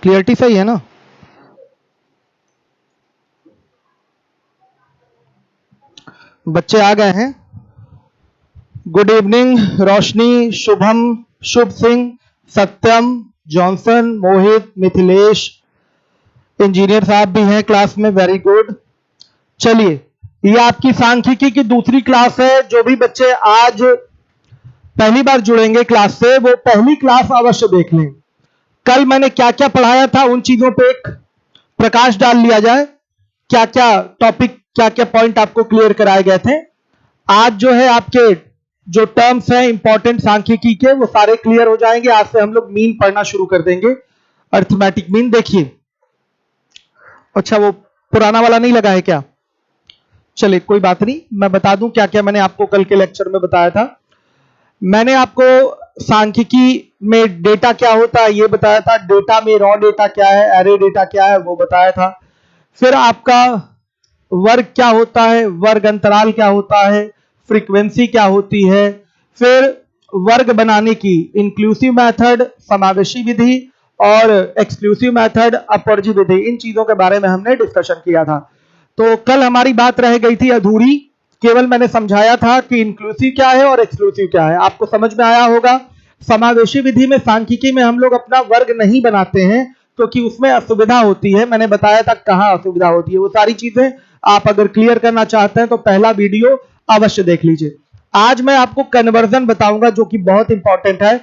Clarity सही है ना? बच्चे आ गए हैं। गुड इवनिंग रोशनी, शुभम, शुभ सिंह, सत्यम, जॉनसन, मोहित, मिथिलेश, इंजीनियर साहब भी हैं क्लास में, वेरी गुड। चलिए, ये आपकी सांख्यिकी की दूसरी क्लास है। जो भी बच्चे आज पहली बार जुड़ेंगे क्लास से, वो पहली क्लास अवश्य देख लें। कल मैंने क्या क्या पढ़ाया था उन चीजों पे एक प्रकाश डाल लिया जाए, क्या क्या टॉपिक, क्या क्या पॉइंट आपको क्लियर कराए गए थे। आज जो है आपके जो टर्म्स हैं इंपॉर्टेंट सांख्यिकी के, वो सारे क्लियर हो जाएंगे। आज से हम लोग मीन पढ़ना शुरू कर देंगे, अर्थमेटिक मीन। देखिए, अच्छा वो पुराना वाला नहीं लगा है क्या? चलिए कोई बात नहीं, मैं बता दूं क्या क्या मैंने आपको कल के लेक्चर में बताया था। मैंने आपको सांख्यिकी में डेटा क्या होता है ये बताया था, डेटा में रॉ डेटा क्या है, एरे डेटा क्या है वो बताया था। फिर आपका वर्ग क्या होता है, वर्ग अंतराल क्या होता है, फ्रीक्वेंसी क्या होती है, फिर वर्ग बनाने की इंक्लूसिव मेथड, समावेशी विधि और एक्सक्लूसिव मेथड, अपवर्जी विधि, इन चीजों के बारे में हमने डिस्कशन किया था। तो कल हमारी बात रह गई थी अधूरी, केवल मैंने समझाया था कि इंक्लूसिव क्या है और एक्सक्लूसिव क्या है। आपको समझ में आया होगा। समावेशी विधि में सांख्यिकी में हम लोग अपना वर्ग नहीं बनाते हैं क्योंकि उसमें असुविधा होती है। मैंने बताया था कहाँ असुविधा होती है, वो सारी चीजें आप अगर क्लियर करना चाहते हैं तो पहला वीडियो अवश्य देख लीजिए। आज मैं आपको कन्वर्जन बताऊंगा जो कि बहुत इंपॉर्टेंट है।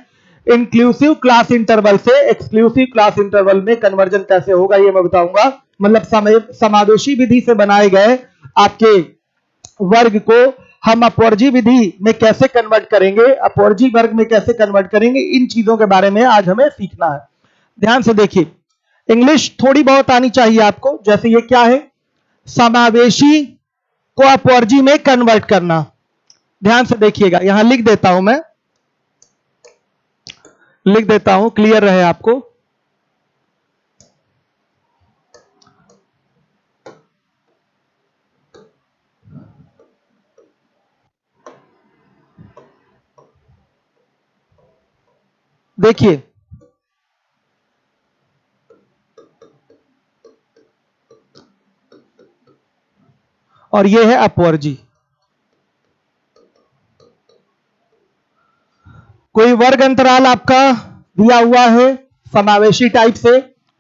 इंक्लूसिव क्लास इंटरवल से एक्सक्लूसिव क्लास इंटरवल में कन्वर्जन कैसे होगा ये मैं बताऊंगा। मतलब समावेशी विधि से बनाए गए आपके वर्ग को हम अपवर्जी विधि में कैसे कन्वर्ट करेंगे, अपवर्जी वर्ग में कैसे कन्वर्ट करेंगे, इन चीजों के बारे में आज हमें सीखना है। ध्यान से देखिए, इंग्लिश थोड़ी बहुत आनी चाहिए आपको। जैसे ये क्या है, समावेशी को अपवर्जी में कन्वर्ट करना। ध्यान से देखिएगा, यहां लिख देता हूं, मैं लिख देता हूं, क्लियर रहे आपको। देखिए, और ये है अपवर्जी। कोई वर्ग अंतराल आपका दिया हुआ है समावेशी टाइप से,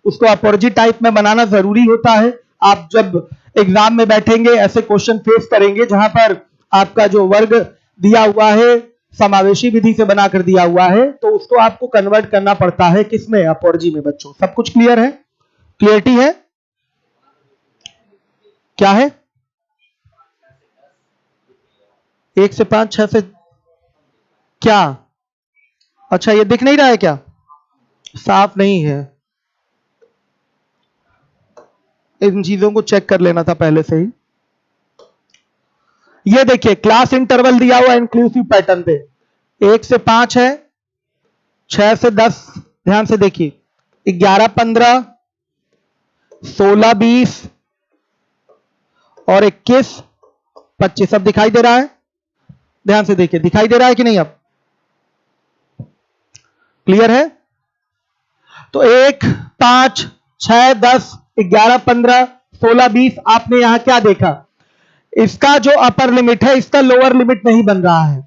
उसको अपवर्जी टाइप में बनाना जरूरी होता है। आप जब एग्जाम में बैठेंगे ऐसे क्वेश्चन फेस करेंगे जहां पर आपका जो वर्ग दिया हुआ है समावेशी विधि से बनाकर दिया हुआ है, तो उसको आपको कन्वर्ट करना पड़ता है किसमें, अपवर्जी में। बच्चों सब कुछ क्लियर है? क्लियरिटी है? क्या है? 1 से 5, 6 से क्या? अच्छा, ये दिख नहीं रहा है क्या? साफ नहीं है। इन चीजों को चेक कर लेना था पहले से ही। ये देखिए, क्लास इंटरवल दिया हुआ इंक्लूसिव पैटर्न पे 1 से 5 है, 6 से 10, ध्यान से देखिए, 11, 15, 16, 20 और 21, 25 सब दिखाई दे रहा है? ध्यान से देखिए, दिखाई दे रहा है कि नहीं? अब क्लियर है? तो 1, 5, 6, 10, 11, 15, 16, 20 आपने यहां क्या देखा, इसका जो अपर लिमिट है इसका लोअर लिमिट नहीं बन रहा है।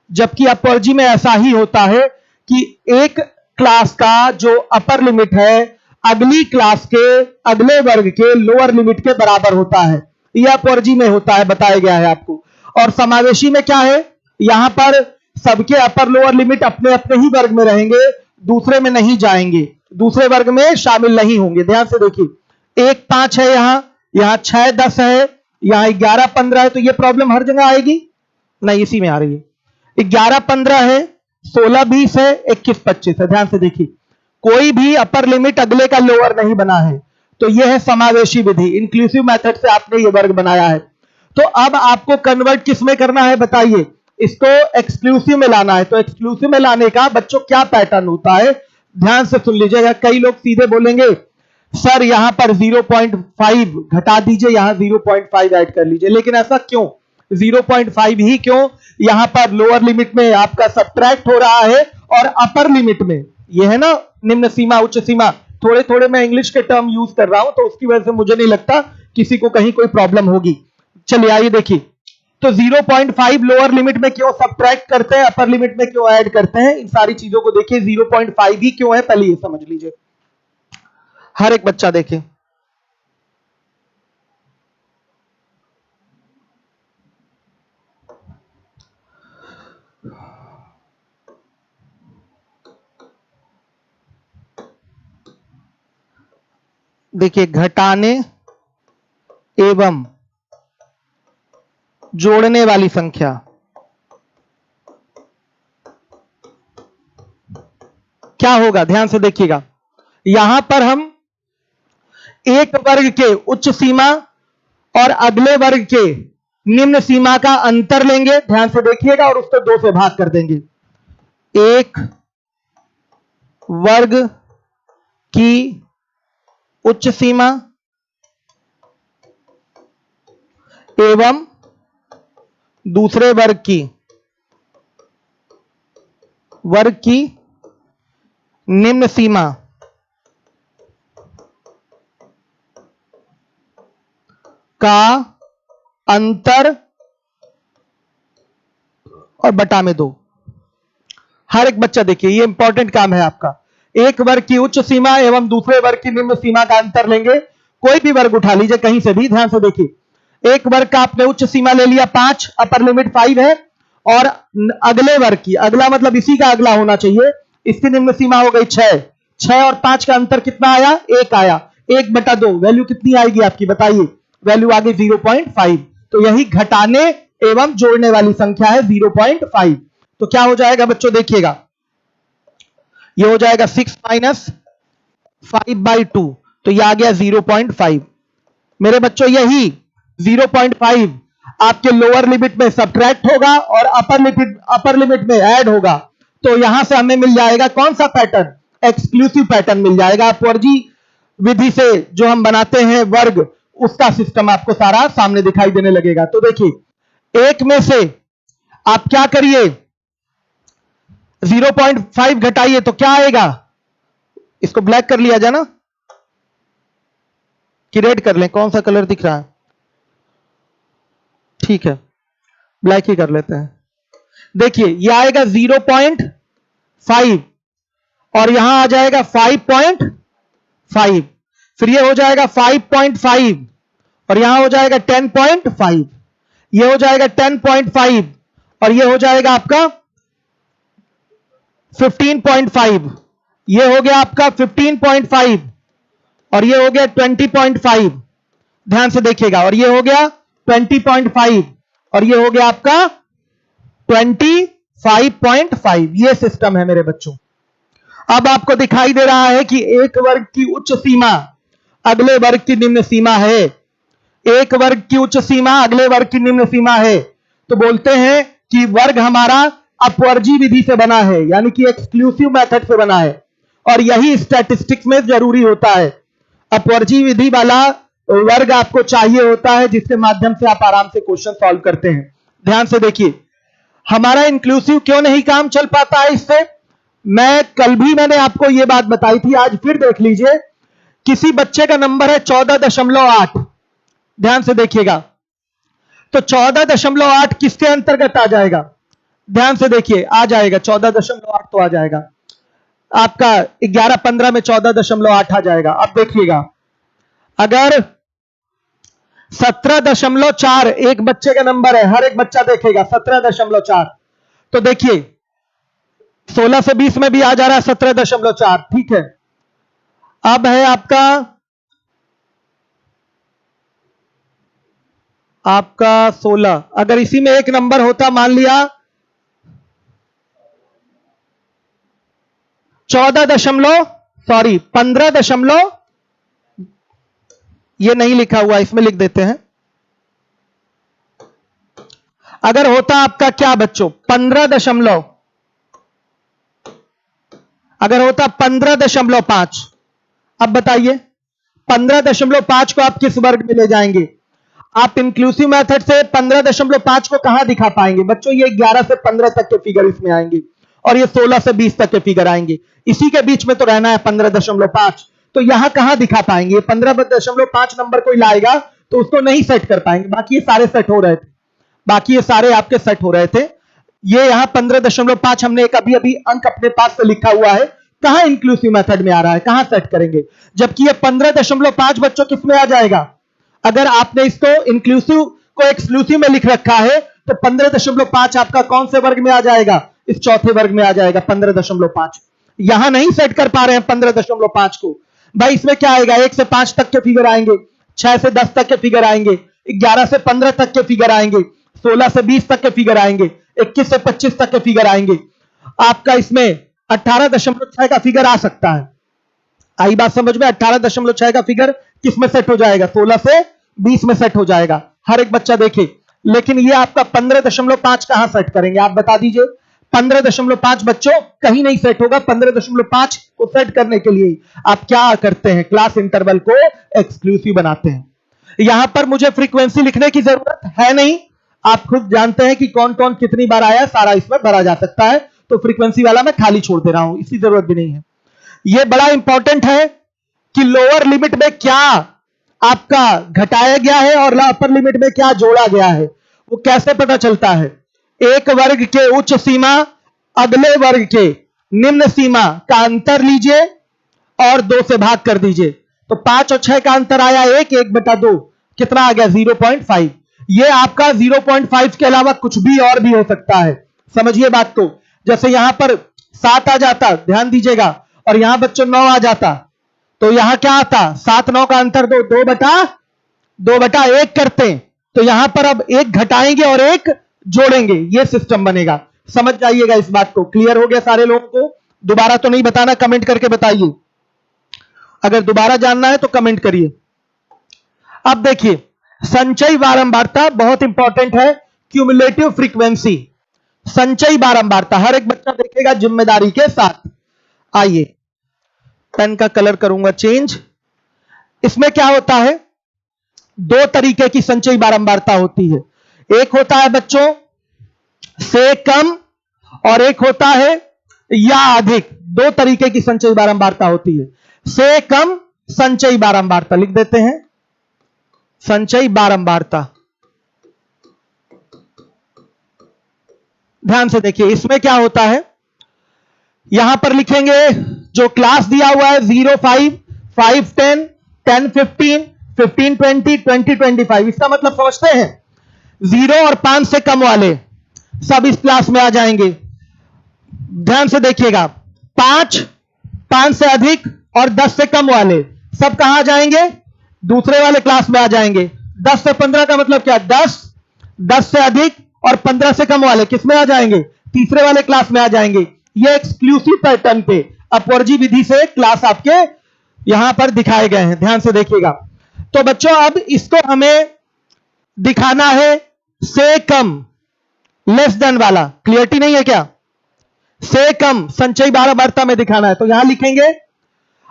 जबकि अपवर्जी में ऐसा ही होता है कि एक क्लास का जो अपर लिमिट है अगली क्लास के अगले वर्ग के लोअर लिमिट के बराबर होता है। यह अपवर्जी में होता है, बताया गया है आपको। और समावेशी में क्या है, यहां पर सबके अपर लोअर लिमिट अपने अपने ही वर्ग में रहेंगे, दूसरे में नहीं जाएंगे, दूसरे वर्ग में शामिल नहीं होंगे। ध्यान से देखिए, 1, 5 है, यहां 6, 10 है, यहां 11, 15 है, तो यह प्रॉब्लम हर जगह आएगी नहीं, इसी में आ रही है। 11, 15 है, 16, 20 है, 21, 25 है। ध्यान से देखिए, कोई भी अपर लिमिट अगले का लोअर नहीं बना है। तो यह है समावेशी विधि, इंक्लूसिव मेथड से आपने ये वर्ग बनाया है। तो अब आपको कन्वर्ट किस में करना है बताइए, इसको एक्सक्लूसिव में लाना है। तो एक्सक्लूसिव में लाने का बच्चों क्या पैटर्न होता है, ध्यान से सुन लीजिएगा। कई लोग सीधे बोलेंगे सर यहां पर 0.5 घटा दीजिए, यहां 0.5 ऐड कर लीजिए, लेकिन ऐसा क्यों, 0.5 ही क्यों? यहां पर लोअर लिमिट में आपका सब्ट्रैक्ट हो रहा है और अपर लिमिट में, यह है ना निम्न सीमा उच्च सीमा, थोड़े थोड़े मैं इंग्लिश के टर्म यूज कर रहा हूं, तो उसकी वजह से मुझे नहीं लगता किसी को कहीं कोई प्रॉब्लम होगी। चलिए आइए देखिए, तो 0.5 लोअर लिमिट में क्यों सब्ट्रैक्ट करते हैं, अपर लिमिट में क्यों ऐड करते हैं, इन सारी चीजों को देखिए। 0.5 ही क्यों है पहले ये समझ लीजिए, हर एक बच्चा देखे। देखिए, घटाने एवं जोड़ने वाली संख्या क्या होगा, ध्यान से देखिएगा। यहां पर हम एक वर्ग के उच्च सीमा और अगले वर्ग के निम्न सीमा का अंतर लेंगे, ध्यान से देखिएगा, और उसको 2 से भाग कर देंगे। एक वर्ग की उच्च सीमा एवं दूसरे वर्ग की निम्न सीमा का अंतर और बटा में 2। हर एक बच्चा देखिए, ये इंपॉर्टेंट काम है आपका। एक वर्ग की उच्च सीमा एवं दूसरे वर्ग की निम्न सीमा का अंतर लेंगे। कोई भी वर्ग उठा लीजिए कहीं से भी, ध्यान से देखिए। एक वर्ग का आपने उच्च सीमा ले लिया 5, अपर लिमिट 5 है, और अगले वर्ग की, अगला मतलब इसी का अगला होना चाहिए, इसकी निम्न सीमा हो गई 6। 6 और 5 का अंतर कितना आया, 1 आया। 1/2 वैल्यू कितनी आएगी आपकी, बताइए। वैल्यू आ गई 0.5। तो यही घटाने एवं जोड़ने वाली संख्या है 0.5। तो क्या हो जाएगा बच्चों, देखिएगा, ये हो जाएगा 6 - 5/2, तो ये आ गया 0.5। मेरे बच्चों यही 0.5 आपके लोअर लिमिट में सब्ट्रैक्ट होगा और अपर लिमिट में ऐड होगा। तो यहां से हमें मिल जाएगा कौन सा पैटर्न, एक्सक्लूसिव पैटर्न मिल जाएगा। अपवर्जी विधि से जो हम बनाते हैं वर्ग, उसका सिस्टम आपको सारा सामने दिखाई देने लगेगा। तो देखिए, एक में से आप क्या करिए, 0.5 घटाइए तो क्या आएगा, इसको ब्लैक कर लिया जाए ना, कि रेड कर लें, कौन सा कलर दिख रहा है, ठीक है ब्लैक ही कर लेते हैं। देखिए, यह आएगा 0.5 और यहां आ जाएगा 5.5, फिर यह हो जाएगा 5.5 और यहां हो जाएगा 10.5, यह हो जाएगा 10.5 और यह हो जाएगा आपका 15.5, यह हो गया आपका 15.5 और यह हो गया 20.5, ध्यान से देखिएगा, और यह हो गया 20.5 और यह हो गया आपका 25.5। यह सिस्टम है मेरे बच्चों। अब आपको दिखाई दे रहा है कि एक वर्ग की उच्च सीमा अगले वर्ग की निम्न सीमा है, एक वर्ग की उच्च सीमा अगले वर्ग की निम्न सीमा है। तो बोलते हैं कि वर्ग हमारा अपवर्जी विधि से बना है, यानी कि एक्सक्लूसिव मेथड से बना है, और यही स्टैटिस्टिक्स में जरूरी होता है। अपवर्जी विधि वाला वर्ग आपको चाहिए होता है, जिसके माध्यम से आप आराम से क्वेश्चन सॉल्व करते हैं। ध्यान से देखिए, हमारा इंक्लूसिव क्यों नहीं काम चल पाता है इससे, मैंने आपको यह बात बताई थी, आज फिर देख लीजिए। किसी बच्चे का नंबर है 14.8, ध्यान से देखिएगा, तो 14.8 किसके अंतर्गत आ जाएगा, ध्यान से देखिए, आ जाएगा 14.8 तो आ जाएगा आपका 11-15 में 14.8 आ जाएगा। अब देखिएगा, अगर 17.4 एक बच्चे का नंबर है, हर एक बच्चा देखेगा 17.4, तो देखिए 16 से 20 में भी आ जा रहा है 17.4, ठीक है। अब है आपका 16, अगर इसी में एक नंबर होता, मान लिया 15 ये नहीं लिखा हुआ, इसमें लिख देते हैं। अगर होता आपका क्या बच्चों 15 अगर होता 15.5, अब बताइए 15.5 को आप किस वर्ग में ले जाएंगे, आप इंक्लूसिव मेथड से 15.5 को कहां दिखा पाएंगे बच्चों, ये 11 से 15 तक के फिगर इसमें आएंगे और ये 16 से 20 तक के फिगर आएंगे, इसी के बीच में तो रहना है 15.5। तो यहां कहां दिखा पाएंगे? 15.5 नंबर कोई लाएगा तो उसको नहीं सेट कर पाएंगे। बाकी ये सारे सेट हो रहे थे, बाकी ये सारे आपके सेट हो रहे थे। ये यहां 15.5 हमने एक अभी अभी अंक अपने पास से लिखा हुआ है, कहां इंक्लूसिव मेथड में आ रहा है, कहां सेट करेंगे? जबकि ये 15.5 बच्चों किस में आ जाएगा? अगर आपने इसको इंक्लूसिव को एक्सक्लूसिव में लिख रखा है तो 15.5 आपका कौन से वर्ग में आ जाएगा? इस चौथे वर्ग में आ जाएगा 15.5। यहां नहीं सेट कर पा रहे हैं 15.5 को। भाई इसमें क्या आएगा? 1 से 5 तक के फिगर आएंगे, 6 से 10 तक के फिगर आएंगे, 11 से 15 तक के फिगर आएंगे, 16 से 20 तक के फिगर आएंगे, 21 से 25 तक के फिगर आएंगे। आपका इसमें 18.6 का फिगर आ सकता है। आई बात समझ में? 18.6 का फिगर किस में सेट हो जाएगा? 16 से 20 में सेट हो जाएगा, हर एक बच्चा देखे। लेकिन ये आपका 15.5 कहां सेट करेंगे? आप बता दीजिए। 15.5 बच्चों कहीं नहीं सेट होगा। 15.5 को सेट करने के लिए आप क्या करते हैं? क्लास इंटरवल को एक्सक्लूसिव बनाते हैं। यहां पर मुझे फ्रीक्वेंसी लिखने की जरूरत है नहीं, आप खुद जानते हैं कि कौन कौन कितनी बार आया, सारा इसमें भरा जा सकता है। तो फ्रीक्वेंसी वाला मैं खाली छोड़ दे रहा हूं, इसकी जरूरत भी नहीं है। यह बड़ा इंपॉर्टेंट है कि लोअर लिमिट में क्या आपका घटाया गया है और अपर लिमिट में क्या जोड़ा गया है, वो कैसे पता चलता है? एक वर्ग के उच्च सीमा अगले वर्ग के निम्न सीमा का अंतर लीजिए और 2 से भाग कर दीजिए। तो 5 और 6 का अंतर आया 1/2, कितना आ गया? 0.5। ये आपका 0.5 के अलावा कुछ भी और भी हो सकता है, समझिए बात को। जैसे यहां पर 7 आ जाता, ध्यान दीजिएगा, और यहां बच्चों 9 आ जाता, तो यहां क्या आता? 7-9 का अंतर 2/1 करते। तो यहां पर अब 1 घटाएंगे और 1 जोड़ेंगे, यह सिस्टम बनेगा। समझ जाइएगा इस बात को। क्लियर हो गया सारे लोगों को? दोबारा तो नहीं बताना, कमेंट करके बताइए। अगर दोबारा जानना है तो कमेंट करिए। अब देखिए, संचयी बारंबारता बहुत इंपॉर्टेंट है। क्यूमुलेटिव फ्रीक्वेंसी, संचयी बारंबारता हर एक बच्चा देखेगा जिम्मेदारी के साथ। आइए, पेन का कलर करूंगा चेंज। इसमें क्या होता है? 2 तरीके की संचयी बारंबारता होती है। एक होता है बच्चों से कम और एक होता है या अधिक। 2 तरीके की संचयी बारंबारता होती है। से कम संचयी बारंबारता लिख देते हैं, संचयी बारंबारता। ध्यान से देखिए, इसमें क्या होता है? यहां पर लिखेंगे जो क्लास दिया हुआ है 0, 5, 5, 10, 10, 15, 15, 20, 20, 25। इसका मतलब समझते हैं? 0 और 5 से कम वाले सब इस क्लास में आ जाएंगे। ध्यान से देखिएगा, 5 से अधिक और 10 से कम वाले सब कहां आ जाएंगे? दूसरे वाले क्लास में आ जाएंगे। 10 से 15 का मतलब क्या? 10 से अधिक और 15 से कम वाले किस में आ जाएंगे? तीसरे वाले क्लास में आ जाएंगे। ये एक्सक्लूसिव पैटर्न पे अपवर्जी विधि से क्लास आपके यहां पर दिखाए गए हैं। ध्यान से देखिएगा। तो बच्चों अब इसको हमें दिखाना है से कम, लेस देन वाला। क्लियरिटी नहीं है क्या? से कम संचयी बारंबारता में दिखाना है, तो यहां लिखेंगे।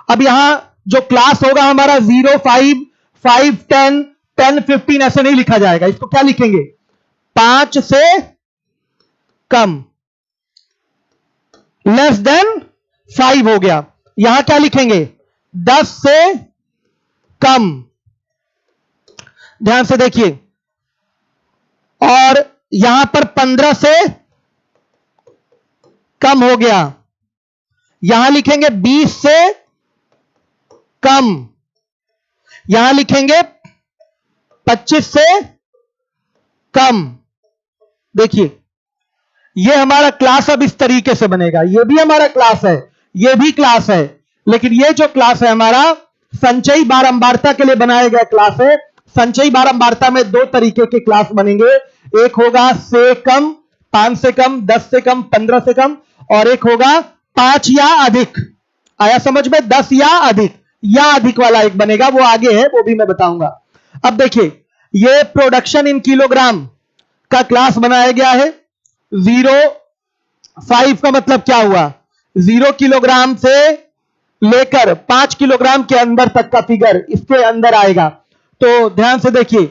अब यहां जो क्लास होगा हमारा 0, 5, 5, 10, 10, 15 ऐसे नहीं लिखा जाएगा। इसको क्या लिखेंगे? 5 से कम, लेस देन 5 हो गया। यहां क्या लिखेंगे? 10 से कम। ध्यान से देखिए, और यहां पर 15 से कम हो गया। यहां लिखेंगे 20 से कम। यहां लिखेंगे 25 से कम। देखिए, यह हमारा क्लास अब इस तरीके से बनेगा। यह भी हमारा क्लास है, यह भी क्लास है, लेकिन यह जो क्लास है हमारा संचयी बारंबारता के लिए बनाया गया क्लास है। संचयी बारंबारता में 2 तरीके के क्लास बनेंगे। एक होगा से कम, 5 से कम, 10 से कम, 15 से कम, और एक होगा 5 या अधिक। आया समझ में? 10 या अधिक वाला एक बनेगा, वो आगे है, वो भी मैं बताऊंगा। अब देखिए, ये प्रोडक्शन इन किलोग्राम का क्लास बनाया गया है। 0, 5 का मतलब क्या हुआ? 0 किलोग्राम से लेकर 5 किलोग्राम के अंदर तक का फिगर इसके अंदर आएगा। तो ध्यान से देखिए,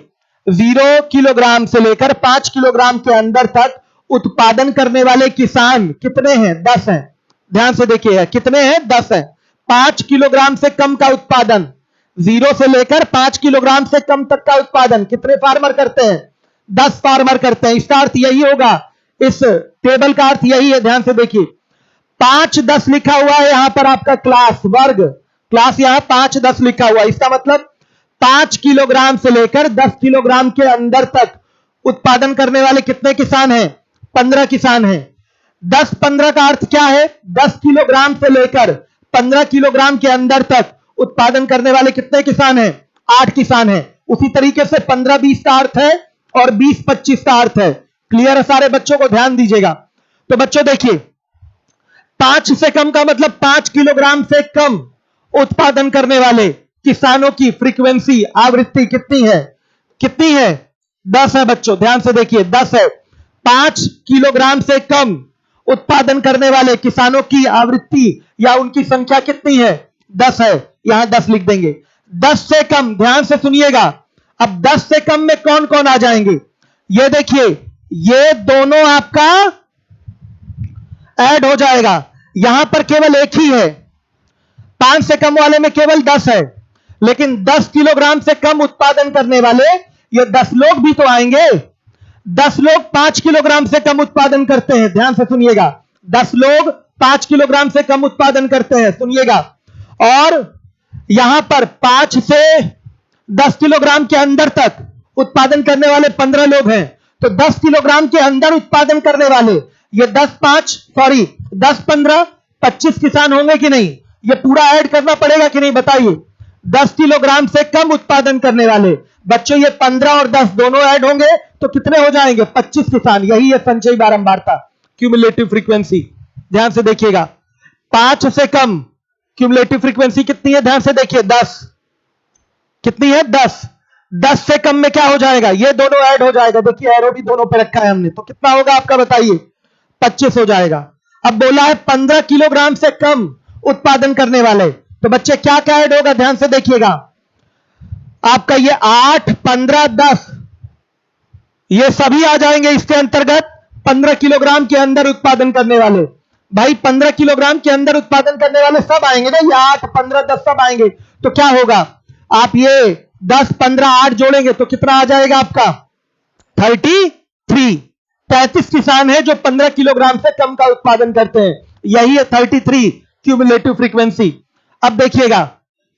0 किलोग्राम से लेकर 5 किलोग्राम के अंदर तक उत्पादन करने वाले किसान कितने हैं? 10 हैं। ध्यान से देखिए, कितने हैं? 10 हैं। 5 किलोग्राम से कम का उत्पादन, 0 से लेकर 5 किलोग्राम से कम तक का उत्पादन कितने फार्मर करते हैं? 10 फार्मर करते हैं। इसका अर्थ यही होगा, इस टेबल का अर्थ यही है। ध्यान से देखिए, 5 10 लिखा हुआ है यहां पर आपका क्लास वर्ग, क्लास यहां 5 10 लिखा हुआ है। इसका मतलब 5 किलोग्राम से लेकर 10 किलोग्राम के अंदर तक उत्पादन करने वाले कितने किसान हैं? 15 किसान हैं। 10 15 का अर्थ क्या है? 10 किलोग्राम से लेकर 15 किलोग्राम के अंदर तक उत्पादन करने वाले कितने किसान हैं? 8 किसान हैं। उसी तरीके से 15 20 का अर्थ है और 20 25 का अर्थ है। क्लियर है सारे बच्चों को? ध्यान दीजिएगा। तो बच्चों देखिए, 5 से कम का मतलब 5 किलोग्राम से कम उत्पादन करने वाले किसानों की फ्रीक्वेंसी, आवृत्ति कितनी है? कितनी है? 10 है बच्चों। ध्यान से देखिए, 10 है। 5 किलोग्राम से कम उत्पादन करने वाले किसानों की आवृत्ति या उनकी संख्या कितनी है? 10 है। यहां 10 लिख देंगे। 10 से कम, ध्यान से सुनिएगा। अब 10 से कम में कौन कौन आ जाएंगे? ये देखिए, ये दोनों आपका ऐड हो जाएगा। यहां पर केवल एक ही है, 5 से कम वाले में केवल 10 है, लेकिन 10 किलोग्राम से कम उत्पादन करने वाले ये 10 लोग भी तो आएंगे। 10 लोग 5 किलोग्राम से कम उत्पादन करते हैं। ध्यान से सुनिएगा, 10 लोग 5 किलोग्राम से कम उत्पादन करते हैं। सुनिएगा, और यहां पर 5 से 10 किलोग्राम के अंदर तक उत्पादन करने वाले 15 लोग हैं। तो 10 किलोग्राम के अंदर उत्पादन करने वाले ये 10 15 25 किसान होंगे कि नहीं? ये पूरा ऐड करना पड़ेगा कि नहीं बताइए? 10 किलोग्राम से कम उत्पादन करने वाले बच्चों, ये 15 और 10 दोनों ऐड होंगे तो कितने हो जाएंगे? 25 किसान। यही है संचयी बारंबारता, क्यूमुलेटिव फ्रीक्वेंसी। ध्यान से देखिएगा, 5 से कम क्यूमुलेटिव फ्रीक्वेंसी कितनी है? ध्यान से देखिए, 10 कितनी है? 10। 10 से कम में क्या हो जाएगा? ये दोनों ऐड हो जाएगा। देखिए, एरो भी दोनों पे रखा है हमने, तो कितना होगा आपका बताइए? 25 हो जाएगा। अब बोला है 15 किलोग्राम से कम उत्पादन करने वाले, तो बच्चे क्या क्या ऐड होगा? ध्यान से देखिएगा, आपका ये 8 15 10 ये सभी आ जाएंगे इसके अंतर्गत। 15 किलोग्राम के अंदर उत्पादन करने वाले, भाई 15 किलोग्राम के अंदर उत्पादन करने वाले सब आएंगे ना, ये 8 15 10 सब आएंगे। तो क्या होगा? आप ये 10 15 8 जोड़ेंगे तो कितना आ जाएगा आपका? 33। 33 किसान है जो 15 किलोग्राम से कम का उत्पादन करते हैं। यही है 33 क्यूमुलेटिव फ्रीक्वेंसी। अब देखिएगा,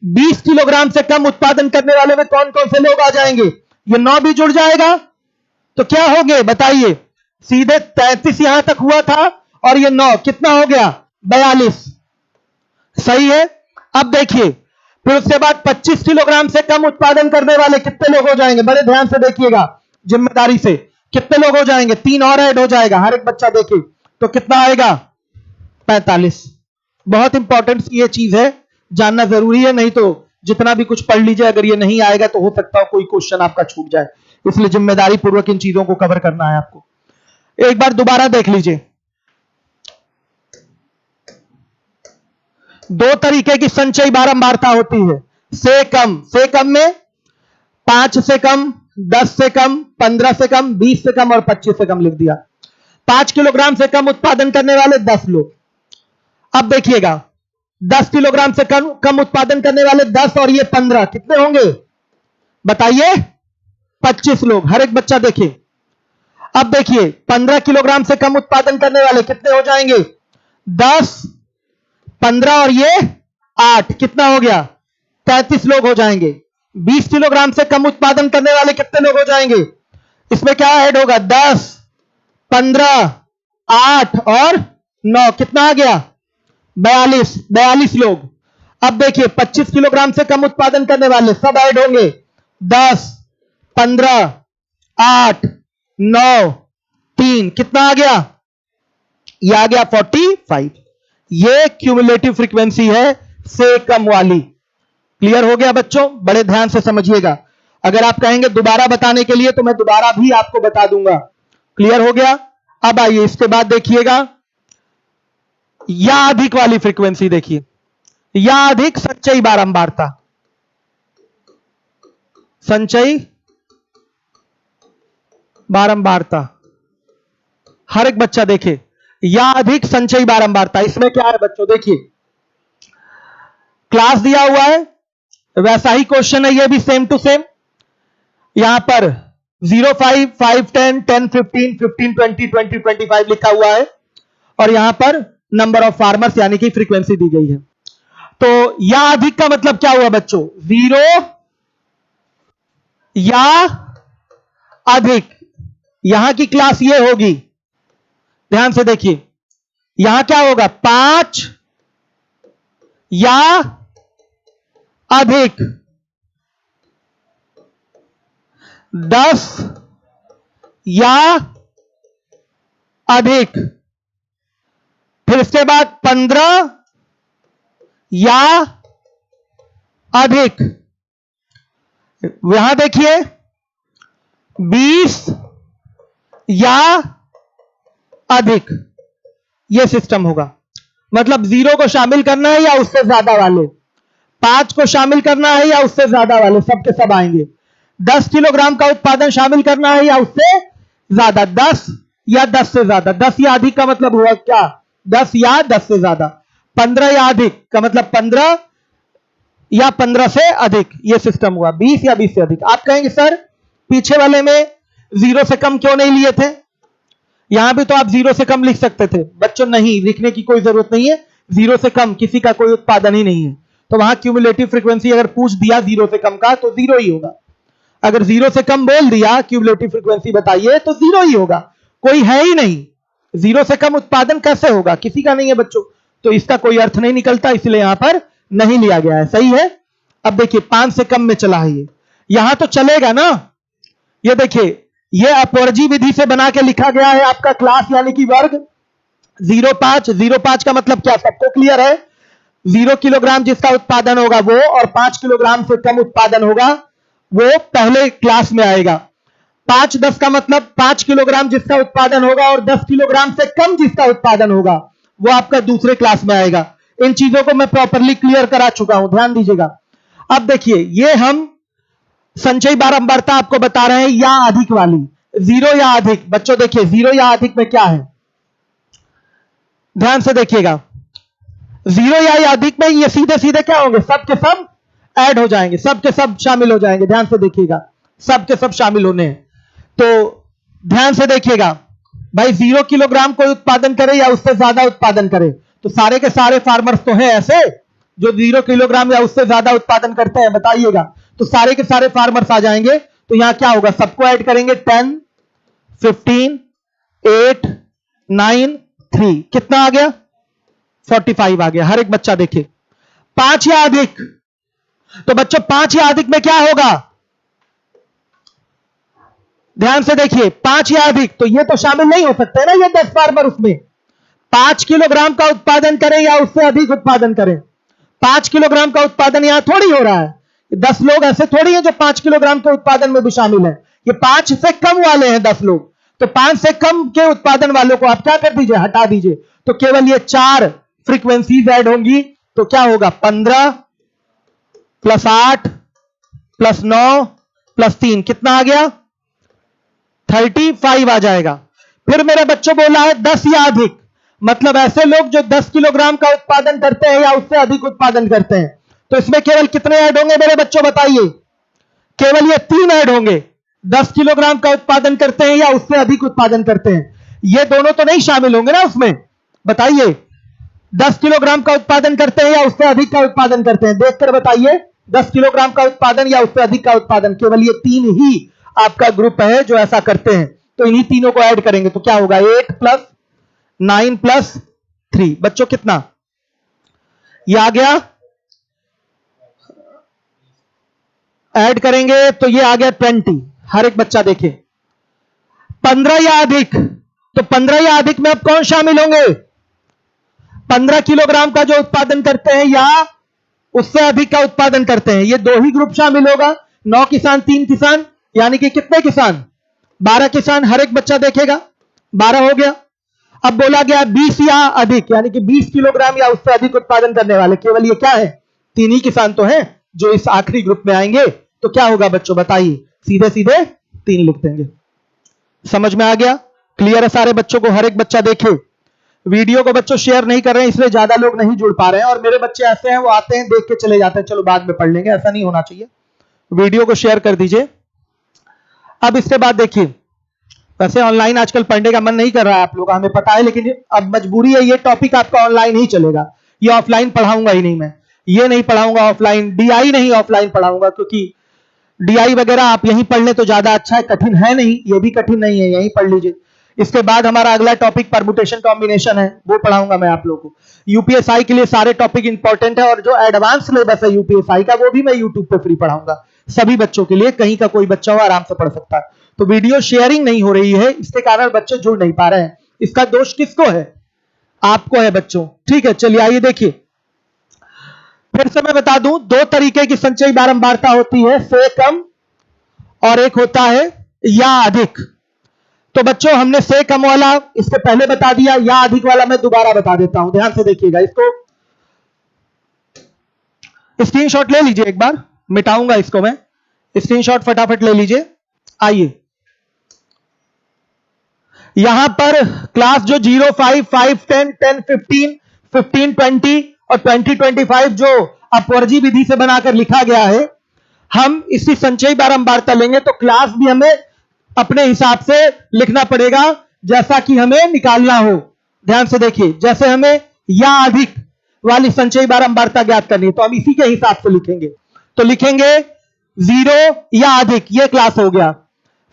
20 किलोग्राम से कम उत्पादन करने वाले में कौन कौन से लोग आ जाएंगे? ये 9 भी जुड़ जाएगा तो क्या हो गए बताइए? सीधे 33 यहां तक हुआ था और ये 9 कितना हो गया? 42। सही है। अब देखिए, फिर उसके बाद 25 किलोग्राम से कम उत्पादन करने वाले कितने लोग हो जाएंगे? बड़े ध्यान से देखिएगा, जिम्मेदारी से। कितने लोग हो जाएंगे? 3 और ऐड हो जाएगा। हर एक बच्चा देखे तो कितना आएगा? 45। बहुत इंपॉर्टेंट ये चीज है, जानना जरूरी है, नहीं तो जितना भी कुछ पढ़ लीजिए, अगर ये नहीं आएगा तो हो सकता है कोई क्वेश्चन आपका छूट जाए। इसलिए जिम्मेदारी पूर्वक इन चीजों को कवर करना है आपको। एक बार दोबारा देख लीजिए, 2 तरीके की संचयी बारंबारता होती है। से कम में 5 से कम, 10 से कम, 15 से कम, 20 से कम और 25 से कम लिख दिया। 5 किलोग्राम से कम उत्पादन करने वाले 10 लोग। अब देखिएगा, 10 किलोग्राम से कम उत्पादन करने वाले 10 और ये 15 कितने होंगे बताइए? 25 लोग। हर एक बच्चा देखे। अब देखिए, 15 किलोग्राम से कम उत्पादन करने वाले कितने हो जाएंगे? 10 15 और ये 8 कितना हो गया? 33 लोग हो जाएंगे। 20 किलोग्राम से कम उत्पादन करने वाले कितने लोग हो जाएंगे? इसमें क्या ऐड होगा? 10 15 8 और 9 कितना आ गया? 42 लोग। अब देखिए, 25 किलोग्राम से कम उत्पादन करने वाले सब ऐड होंगे। 10 15 8 9 3 कितना आ गया? ये आ गया 45। ये क्यूमुलेटिव फ्रीक्वेंसी है से कम वाली। क्लियर हो गया बच्चों? बड़े ध्यान से समझिएगा। अगर आप कहेंगे दोबारा बताने के लिए तो मैं दोबारा भी आपको बता दूंगा। क्लियर हो गया? अब आइए इसके बाद देखिएगा, या अधिक वाली फ्रीक्वेंसी देखिए, या अधिक संचयी बारंबारता। संचयी बारंबारता, हर एक बच्चा देखे, या अधिक संचयी बारंबारता। इसमें क्या है बच्चों? देखिए, क्लास दिया हुआ है, वैसा ही क्वेश्चन है ये भी, सेम टू सेम। यहां पर 0, 5, 5, 10, 10, 15, 15, 20, 20, 25 लिखा हुआ है, और यहां पर नंबर ऑफ फार्मर्स यानी कि फ्रीक्वेंसी दी गई है। तो या अधिक का मतलब क्या हुआ बच्चों? 0 या अधिक। यहां की क्लास ये होगी, ध्यान से देखिए, यहां क्या होगा? 5 या अधिक, 10 या अधिक, फिर इसके बाद 15 या अधिक। यहां देखिए 20 या अधिक। यह सिस्टम होगा, मतलब 0 को शामिल करना है या उससे ज्यादा वाले, 5 को शामिल करना है या उससे ज्यादा वाले, सब के सब आएंगे। 10 किलोग्राम का उत्पादन शामिल करना है या उससे ज्यादा, 10 या 10 से ज्यादा। 10 या अधिक का मतलब हुआ क्या? 10 या 10 से ज्यादा। 15 या अधिक का मतलब 15 या 15 से अधिक, यह सिस्टम हुआ। 20 या 20 से अधिक। आप कहेंगे सर पीछे वाले में 0 से कम क्यों नहीं लिए थे? यहां भी तो आप 0 से कम लिख सकते थे। बच्चों नहीं, लिखने की कोई जरूरत नहीं है। 0 से कम किसी का कोई उत्पादन ही नहीं है, तो वहां क्यूमुलेटिव फ्रीक्वेंसी अगर पूछ दिया 0 से कम का तो 0 ही होगा। अगर 0 से कम बोल दिया क्यूमुलेटिव फ्रीक्वेंसी बताइए तो 0 ही होगा, कोई है ही नहीं। 0 से कम उत्पादन कैसे होगा? किसी का नहीं है बच्चों, तो इसका कोई अर्थ नहीं निकलता, इसलिए यहां पर नहीं लिया गया है। सही है। अब देखिए 5 से कम में चला है ये, यहां तो चलेगा ना। ये देखिए ये अपवर्जी विधि से बना के लिखा गया है आपका क्लास यानी कि वर्ग। 0.5, 0.5 का मतलब क्या सबको क्लियर है? 0 किलोग्राम जिसका उत्पादन होगा वो, और 5 किलोग्राम से कम उत्पादन होगा वो पहले क्लास में आएगा। 5-10 का मतलब 5 किलोग्राम जिसका उत्पादन होगा और 10 किलोग्राम से कम जिसका उत्पादन होगा वो आपका दूसरे क्लास में आएगा। इन चीजों को मैं प्रॉपरली क्लियर करा चुका हूं, ध्यान दीजिएगा। अब देखिए ये हम संचयी बारंबारता आपको बता रहे हैं या अधिक वाली, 0 या अधिक। बच्चों देखिए 0 या अधिक में क्या है, ध्यान से देखिएगा। 0 या अधिक में ये सीधे सीधे क्या होंगे? सब के सब ऐड हो जाएंगे, सब के सब शामिल हो जाएंगे। ध्यान से देखिएगा, सब के सब शामिल होने हैं। तो ध्यान से देखिएगा भाई, 0 किलोग्राम कोई उत्पादन करे या उससे ज्यादा उत्पादन करे, तो सारे के सारे फार्मर्स तो हैं ऐसे जो 0 किलोग्राम या उससे ज्यादा उत्पादन करते हैं, बताइएगा। तो सारे के सारे फार्मर्स आ जाएंगे। तो यहां क्या होगा? सबको ऐड करेंगे। 10, 15, 8, 9, 3, कितना आ गया? 45 आ गया। हर एक बच्चा देखे 5 या अधिक, तो बच्चों 5 या अधिक में क्या होगा? ध्यान से देखिए 5 या अधिक, तो ये तो शामिल नहीं हो सकते ना ये 10 फार्मर उसमें। 5 किलोग्राम का उत्पादन करें या उससे अधिक उत्पादन करें, 5 किलोग्राम का उत्पादन यहां थोड़ी हो रहा है। 10 लोग ऐसे थोड़ी हैं जो 5 किलोग्राम के उत्पादन में भी शामिल है। ये 5 से कम वाले हैं 10 लोग, तो 5 से कम के उत्पादन वालों को आप क्या कर दीजिए? हटा दीजिए। तो केवल ये 4 फ्रीक्वेंसीज ऐड होंगी। तो क्या होगा? 15 + 8 + 9 + 3, कितना आ गया? 35 आ जाएगा। फिर मेरे बच्चों बोला है 10 या अधिक, मतलब ऐसे लोग जो 10 किलोग्राम का उत्पादन करते हैं या उससे अधिक उत्पादन करते हैं। तो इसमें केवल कितने ऐड होंगे मेरे बच्चों बताइए? केवल ये 3 ऐड होंगे। 10 किलोग्राम का उत्पादन करते हैं या उससे अधिक उत्पादन करते हैं, ये दोनों तो नहीं शामिल होंगे ना उसमें। बताइए 10 किलोग्राम का उत्पादन करते हैं या उससे अधिक का उत्पादन करते हैं, देखकर बताइए। 10 किलोग्राम का उत्पादन या उससे अधिक का उत्पादन, केवल ये 3 ही आपका ग्रुप है जो ऐसा करते हैं। तो इन्हीं तीनों को ऐड करेंगे तो क्या होगा? 8 + 9 + 3, बच्चों कितना? ये आ गया। ऐड करेंगे तो ये आ गया 20। हर एक बच्चा देखे 15 या अधिक, तो 15 या अधिक में अब कौन शामिल होंगे? 15 किलोग्राम का जो उत्पादन करते हैं या उससे अधिक का उत्पादन करते हैं, ये 2 ही ग्रुप शामिल होगा। 9 किसान 3 किसान, यानी कि कितने किसान? 12 किसान। हर एक बच्चा देखेगा 12 हो गया। अब बोला गया 20 या अधिक, यानी कि 20 किलोग्राम या उससे अधिक उत्पादन करने वाले, केवल ये क्या है? 3 ही किसान तो हैं जो इस आखिरी ग्रुप में आएंगे। तो क्या होगा बच्चों बताइए? सीधे सीधे 3 लिख देंगे। समझ में आ गया? क्लियर है सारे बच्चों को? हर एक बच्चा देखे वीडियो को बच्चों शेयर नहीं कर रहे हैं, इसलिए ज्यादा लोग नहीं जुड़ पा रहे हैं। और मेरे बच्चे ऐसे हैं, वो आते हैं देख के चले जाते हैं, चलो बाद में पढ़ लेंगे, ऐसा नहीं होना चाहिए। वीडियो को शेयर कर दीजिए। अब इसके बाद देखिए, वैसे ऑनलाइन आजकल पढ़ने का मन नहीं कर रहा है आप लोग, हमें पता है, लेकिन अब मजबूरी है, ये टॉपिक आपका ऑनलाइन ही चलेगा, ये ऑफलाइन पढ़ाऊंगा ही नहीं मैं, ये नहीं पढ़ाऊंगा ऑफलाइन, डीआई नहीं ऑफलाइन पढ़ाऊंगा, क्योंकि डीआई वगैरह आप यहीं पढ़ ले तो ज्यादा अच्छा है, कठिन है नहीं, ये भी कठिन नहीं है, यहीं पढ़ लीजिए। इसके बाद हमारा अगला टॉपिक परमुटेशन कॉम्बिनेशन है, वो पढ़ाऊंगा मैं आप लोगों को। यूपीएसआई के लिए सारे टॉपिक इंपॉर्टेंट है, और जो एडवांस सिलेबस है यूपीएसआई का, वो भी मैं यूट्यूब पे फ्री पढ़ाऊंगा सभी बच्चों के लिए, कहीं का कोई बच्चा हो आराम से पढ़ सकता है। तो वीडियो शेयरिंग नहीं हो रही है, इसके कारण बच्चे जुड़ नहीं पा रहे हैं। इसका दोष किसको है? आपको है बच्चों। ठीक है, चलिए आइए देखिए, फिर से मैं बता दूं, दो तरीके की संचयी बारंबारता होती है, से कम और एक होता है या अधिक। तो बच्चों हमने से कम वाला इसके पहले बता दिया, या अधिक वाला मैं दोबारा बता देता हूं, ध्यान से देखिएगा। इसको स्क्रीनशॉट ले लीजिए, एक बार मिटाऊंगा इसको मैं, स्क्रीनशॉट फटाफट ले लीजिए। आइए यहां पर क्लास जो 0, 5, 5, 10, 10, 15, 15, 20 और 20, 25 जो अपवर्जी विधि से बनाकर लिखा गया है, हम इसी संचयी बारंबारता लेंगे तो क्लास भी हमें अपने हिसाब से लिखना पड़ेगा, जैसा कि हमें निकालना हो। ध्यान से देखिए, जैसे हमें या अधिक वाली संचयी बारंबारता ज्ञात करनी है तो हम इसी के हिसाब से लिखेंगे। तो लिखेंगे 0 या अधिक, ये क्लास हो गया।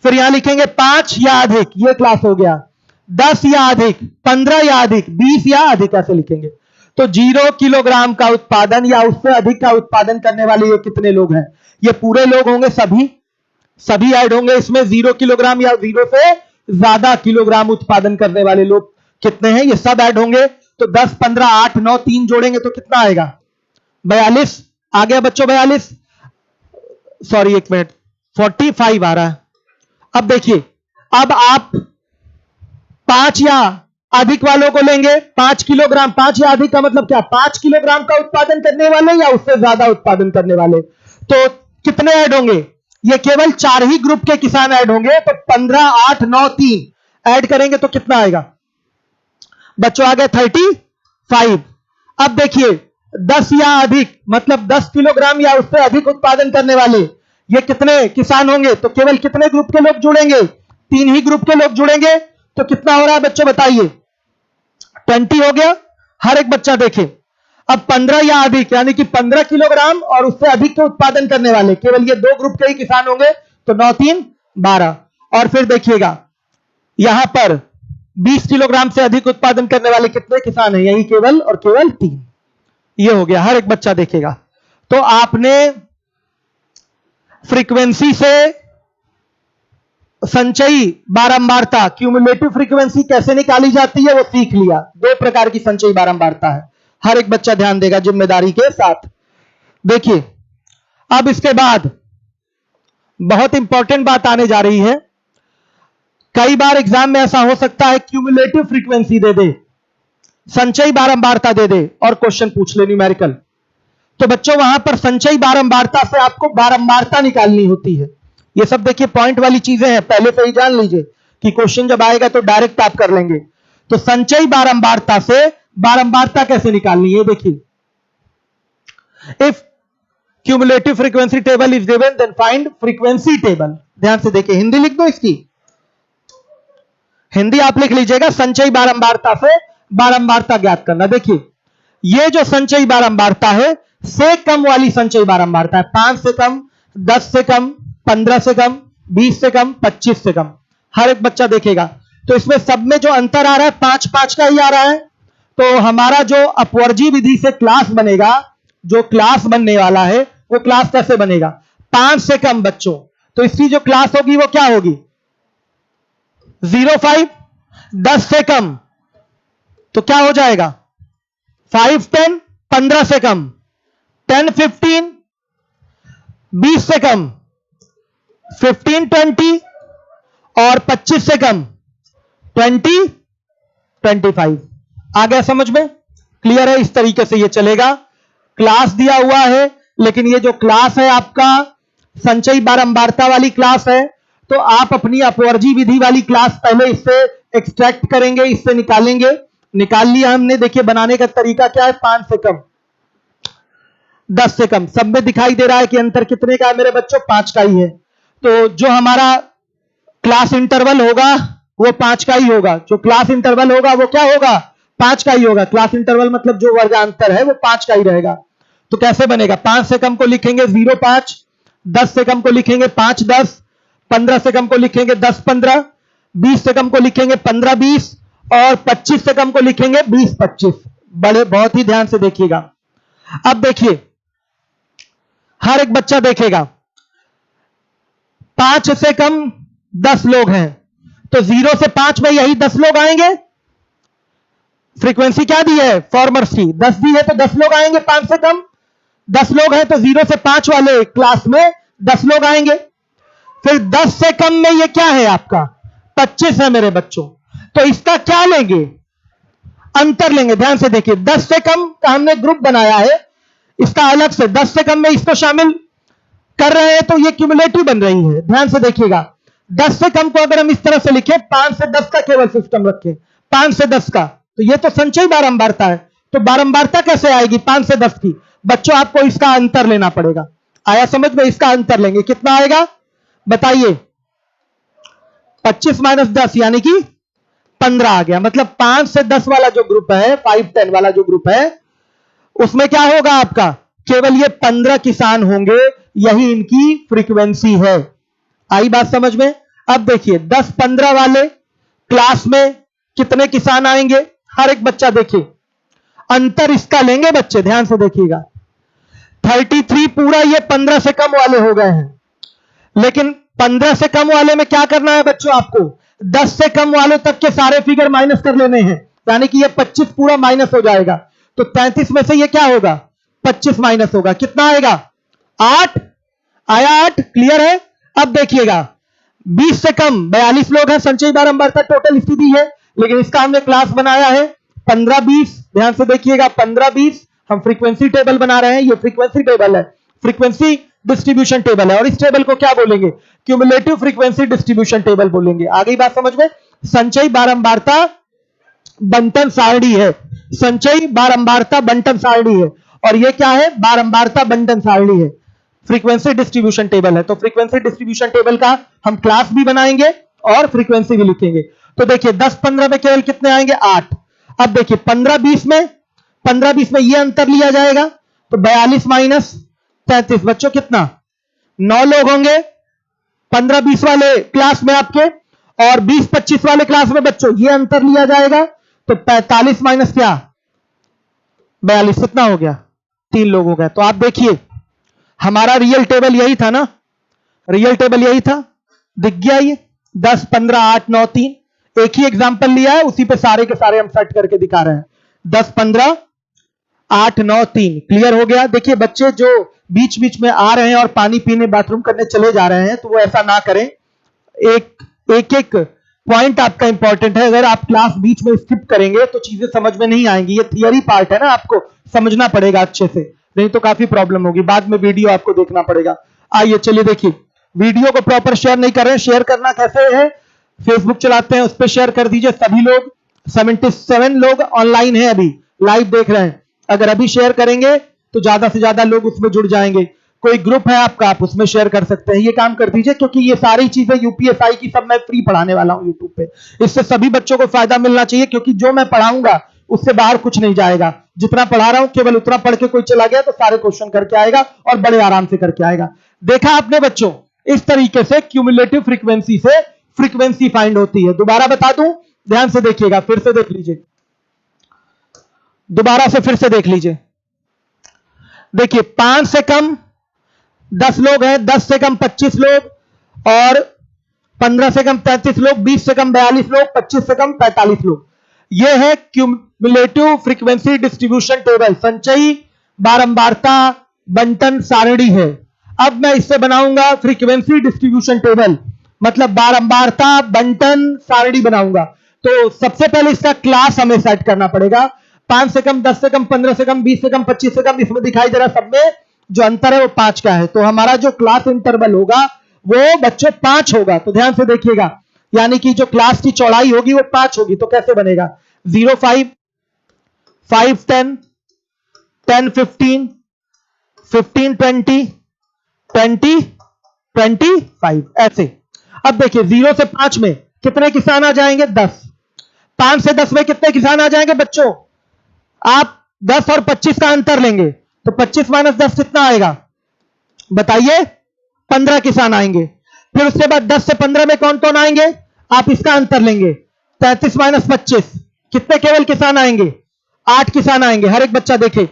फिर यहां लिखेंगे 5 या अधिक, ये क्लास हो गया। 10 या अधिक, 15 या अधिक, 20 या अधिक, ऐसे लिखेंगे। तो 0 किलोग्राम का उत्पादन या उससे अधिक का उत्पादन करने वाले ये कितने लोग हैं? ये पूरे लोग होंगे, सभी ऐड होंगे इसमें। 0 किलोग्राम या 0 से ज्यादा किलोग्राम उत्पादन करने वाले लोग कितने हैं, ये सब ऐड होंगे। तो 10, 15, 8, 9, 3 जोड़ेंगे तो कितना आएगा? 42 आ गया बच्चों, 42, सॉरी एक मिनट, 45 आ रहा है। अब देखिए, अब आप 5 या अधिक वालों को लेंगे, 5 किलोग्राम, 5 या अधिक का मतलब क्या? 5 किलोग्राम का उत्पादन करने वाले या उससे ज्यादा उत्पादन करने वाले। तो कितने ऐड होंगे? ये केवल 4 ही ग्रुप के किसान ऐड होंगे। तो 15, 8, 9, 3 ऐड करेंगे तो कितना आएगा बच्चों? आ गया 35। अब देखिए 10 या अधिक मतलब 10 किलोग्राम या उससे अधिक उत्पादन करने वाले, ये कितने किसान होंगे? तो केवल कितने ग्रुप के लोग जुड़ेंगे? 3 ही ग्रुप के लोग जुड़ेंगे। तो कितना हो रहा है बच्चों बताइए? 20 हो गया। हर एक बच्चा देखे। अब 15 या अधिक यानी कि 15 किलोग्राम और उससे अधिक के उत्पादन करने वाले, केवल ये 2 ग्रुप के ही किसान होंगे। तो 9, 3, 12। और फिर देखिएगा यहां पर 20 किलोग्राम से अधिक उत्पादन करने वाले कितने किसान हैं? यही केवल और केवल 3। ये हो गया, हर एक बच्चा देखेगा। तो आपने फ्रीक्वेंसी से संचयी बारंबारता, क्यूमुलेटिव फ्रीक्वेंसी कैसे निकाली जाती है वो सीख लिया। 2 प्रकार की संचयी बारंबारता है, हर एक बच्चा ध्यान देगा जिम्मेदारी के साथ। देखिए अब इसके बाद बहुत इंपॉर्टेंट बात आने जा रही है। कई बार एग्जाम में ऐसा हो सकता है क्यूमुलेटिव फ्रीक्वेंसी दे दे, संचयी बारंबारता दे दे और क्वेश्चन पूछ ले न्यूमेरिकल। तो बच्चों वहां पर संचयी बारंबारता से आपको बारंबारता निकालनी होती है। ये सब देखिए पॉइंट वाली चीजें हैं, पहले से ही जान लीजिए कि क्वेश्चन जब आएगा तो डायरेक्ट आप कर लेंगे। तो संचयी बारंबारता से बारंबारता कैसे निकालनी है देखिए। If cumulative frequency table is given then find frequency table. ध्यान से देखिए, हिंदी लिख दो, इसकी हिंदी आप लिख लीजिएगा। संचयी बारंबारता से बारंबारता ज्ञात करना। देखिए ये जो संचयी बारंबारता है से कम वाली संचयी बारंबारता है। 5 से कम, 10 से कम, 15 से कम, 20 से कम, 25 से कम, हर एक बच्चा देखेगा। तो इसमें सब में जो अंतर आ रहा है 5, 5 का ही आ रहा है। तो हमारा जो अपवर्जी विधि से क्लास बनेगा, जो क्लास बनने वाला है वो क्लास कैसे बनेगा? 5 से कम बच्चों, तो इसकी जो क्लास होगी वो क्या होगी? 05। 10 से कम तो क्या हो जाएगा? 5, 10। 15 से कम 10, 15। 20 से कम 15, 20 और 25 से कम 20, 25। आ गया समझ में? क्लियर है? इस तरीके से ये चलेगा। क्लास दिया हुआ है, लेकिन ये जो क्लास है आपका संचयी बारंबारता वाली क्लास है, तो आप अपनी अपवर्जी विधि वाली क्लास पहले इससे एक्सट्रैक्ट करेंगे, इससे निकालेंगे। निकाल लिया हमने। देखिए बनाने का तरीका क्या है, 5 से कम 10 से कम, सब में दिखाई दे रहा है कि अंतर कितने का है मेरे बच्चों, 5 का ही है। तो जो हमारा क्लास इंटरवल होगा वो 5 का ही होगा। जो क्लास इंटरवल होगा वो क्या होगा, 5 का ही होगा। क्लास इंटरवल मतलब जो वर्गांतर है वो 5 का ही रहेगा। तो कैसे बनेगा, 5 से कम को लिखेंगे 0.5, 10 से कम को लिखेंगे 5-10, 15 से कम को लिखेंगे 10-15, 20 से कम को लिखेंगे 15-20 और 25 से कम को लिखेंगे 20-25। बड़े बहुत ही ध्यान से देखिएगा। अब देखिए हर एक बच्चा देखेगा 5 से कम 10 लोग हैं, तो 0 से 5 में यही 10 लोग आएंगे। फ्रीक्वेंसी क्या दी है, फॉर्मर्स की 10 दी है, तो 10 लोग आएंगे। 5 से कम 10 लोग हैं तो 0 से 5 वाले क्लास में 10 लोग आएंगे। फिर 10 से कम में ये क्या है आपका, 25 है मेरे बच्चों। तो इसका क्या लेंगे, अंतर लेंगे। ध्यान से देखिए, 10 से कम का हमने ग्रुप बनाया है, इसका अलग से 10 से कम में इसको शामिल कर रहे हैं, तो ये क्यूमुलेटिव बन रही है। ध्यान से देखिएगा, 10 से कम को अगर हम इस तरह से लिखें, 5 से 10 का केवल सिस्टम रखें, 5 से 10 का, तो ये तो संचयी बारंबारता है। तो बारंबारता कैसे आएगी 5 से 10 की, बच्चों आपको इसका अंतर लेना पड़ेगा। आया समझ में, इसका अंतर लेंगे, कितना आएगा बताइए, 25 - 10 यानी कि 15 आ गया। मतलब 5 से 10 वाला जो ग्रुप है, 5-10 वाला जो ग्रुप है, उसमें क्या होगा आपका, केवल ये 15 किसान होंगे, यही इनकी फ्रीक्वेंसी है। आई बात समझ में। अब देखिए 10-15 वाले क्लास में कितने किसान आएंगे, हर एक बच्चा देखिए, अंतर इसका लेंगे बच्चे, ध्यान से देखिएगा। 33 पूरा ये 15 से कम वाले हो गए हैं, लेकिन 15 से कम वाले में क्या करना है बच्चों, आपको 10 से कम वालों तक के सारे फिगर माइनस कर लेने हैं, यानी कि ये 25 पूरा माइनस हो जाएगा। तो 33 में से ये क्या होगा, 25 माइनस होगा, कितना आएगा 8 आया, 8 क्लियर है। अब देखिएगा 20 से कम 42 लोग हैं, संचयी बारंबारता टोटल स्थिति है, लेकिन इसका हमने क्लास बनाया है 15-20। ध्यान से देखिएगा 15-20 हम फ्रीक्वेंसी टेबल बना रहे हैं, ये फ्रीक्वेंसी टेबल है, फ्रीक्वेंसी डिस्ट्रीब्यूशन टेबल है, और इस टेबल को क्या बोलेंगे, क्यूमुलेटिव फ्रीक्वेंसी डिस्ट्रीब्यूशन टेबल बोलेंगे। आ गई बात समझ में। संचयी बारंबारता बंटन सारणी है, संचयी बारंबारता बंटन सारणी है, और ये क्या है, बारंबारता बंटन सारणी है, फ्रीक्वेंसी डिस्ट्रीब्यूशन टेबल है। तो फ्रीक्वेंसी डिस्ट्रीब्यूशन टेबल का हम क्लास भी बनाएंगे और फ्रीक्वेंसी भी लिखेंगे। तो देखिए 10-15 में केवल कितने आएंगे, 8। अब देखिए 15-20 में ये अंतर लिया जाएगा, तो 42 - 33 बच्चों कितना, 9 लोग होंगे 15-20 वाले क्लास में आपके, और 20-25 वाले क्लास में बच्चों ये अंतर लिया जाएगा, तो 45 माइनस क्या 42, कितना हो गया, 3 लोग हो गए। तो आप देखिए हमारा रियल टेबल यही था ना, रियल टेबल यही था, दिख गया ये 10, 15, 8, 9, 3। एक ही एग्जांपल लिया है, उसी पे सारे के सारे हम सेट करके दिखा रहे हैं, 10, 15, 8, 9, 3 क्लियर हो गया। देखिए बच्चे जो बीच बीच में आ रहे हैं और पानी पीने बाथरूम करने चले जा रहे हैं, तो वो ऐसा ना करें, एक पॉइंट आपका इंपॉर्टेंट है। अगर आप क्लास बीच में स्किप करेंगे तो चीजें समझ में नहीं आएंगी, ये थियरी पार्ट है ना, आपको समझना पड़ेगा अच्छे से, नहीं तो काफी प्रॉब्लम होगी, बाद में वीडियो आपको देखना पड़ेगा। आइए चलिए देखिए, वीडियो को प्रॉपर शेयर नहीं कर रहे हैं, शेयर करना कैसे है, फेसबुक चलाते हैं उस पर शेयर कर दीजिए। सभी लोग 77 लोग ऑनलाइन है, अभी लाइव देख रहे हैं, अगर अभी शेयर करेंगे तो ज्यादा से ज्यादा लोग उसमें जुड़ जाएंगे। कोई ग्रुप है आपका, आप उसमें शेयर कर सकते हैं, ये काम कर दीजिए, क्योंकि ये सारी चीजें यूपीएसआई की सब मैं फ्री पढ़ाने वाला हूं यूट्यूब पे, इससे सभी बच्चों को फायदा मिलना चाहिए, क्योंकि जो मैं पढ़ाऊंगा उससे बाहर कुछ नहीं जाएगा। जितना पढ़ा रहा हूं केवल उतना पढ़ के कोई चला गया तो सारे क्वेश्चन करके आएगा और बड़े आराम से करके आएगा। देखा आपने बच्चों, इस तरीके से क्यूमुलेटिव फ्रीक्वेंसी से फ्रीक्वेंसी फाइंड होती है। दोबारा बता दूं, ध्यान से देखिएगा, फिर से देख लीजिए, दोबारा से फिर से देख लीजिए। देखिए 5 से कम 10 लोग हैं, 10 से कम 25 लोग, और 15 से कम 33 लोग, 20 से कम 42 लोग, 25 से कम 45 लोग। यह है क्यूमुलेटिव फ्रीक्वेंसी डिस्ट्रीब्यूशन टेबल, संचयी बारंबारता बंटन सारणी है। अब मैं इससे बनाऊंगा फ्रीक्वेंसी डिस्ट्रीब्यूशन टेबल, मतलब बारंबारता बंटन सारणी बनाऊंगा। तो सबसे पहले इसका क्लास हमें सेट करना पड़ेगा। 5 से कम, 10 से कम, 15 से कम, 20 से कम, 25 से कम, इसमें दिखाई दे रहा सब में जो अंतर है वो 5 का है। तो हमारा जो क्लास इंटरवल होगा वो बच्चों 5 होगा। तो ध्यान से देखिएगा, यानी कि जो क्लास की चौड़ाई होगी वो 5 होगी। तो कैसे बनेगा, 0, 5, 5 10, 10 15, 15 20, 20 25 ऐसे। अब देखिए 0 से 5 में कितने किसान आ जाएंगे? 10। 5 से 10 में कितने किसान आ जाएंगे बच्चों? आप 10 और 25 का अंतर लेंगे तो 25 माइनस 10 कितना आएगा बताइए? 15 किसान आएंगे। फिर उसके बाद 10 से 15 में कौन कौन आएंगे? आप इसका अंतर लेंगे 33 माइनस 25 कितने केवल किसान आएंगे? 8 किसान आएंगे। हर एक बच्चा देखे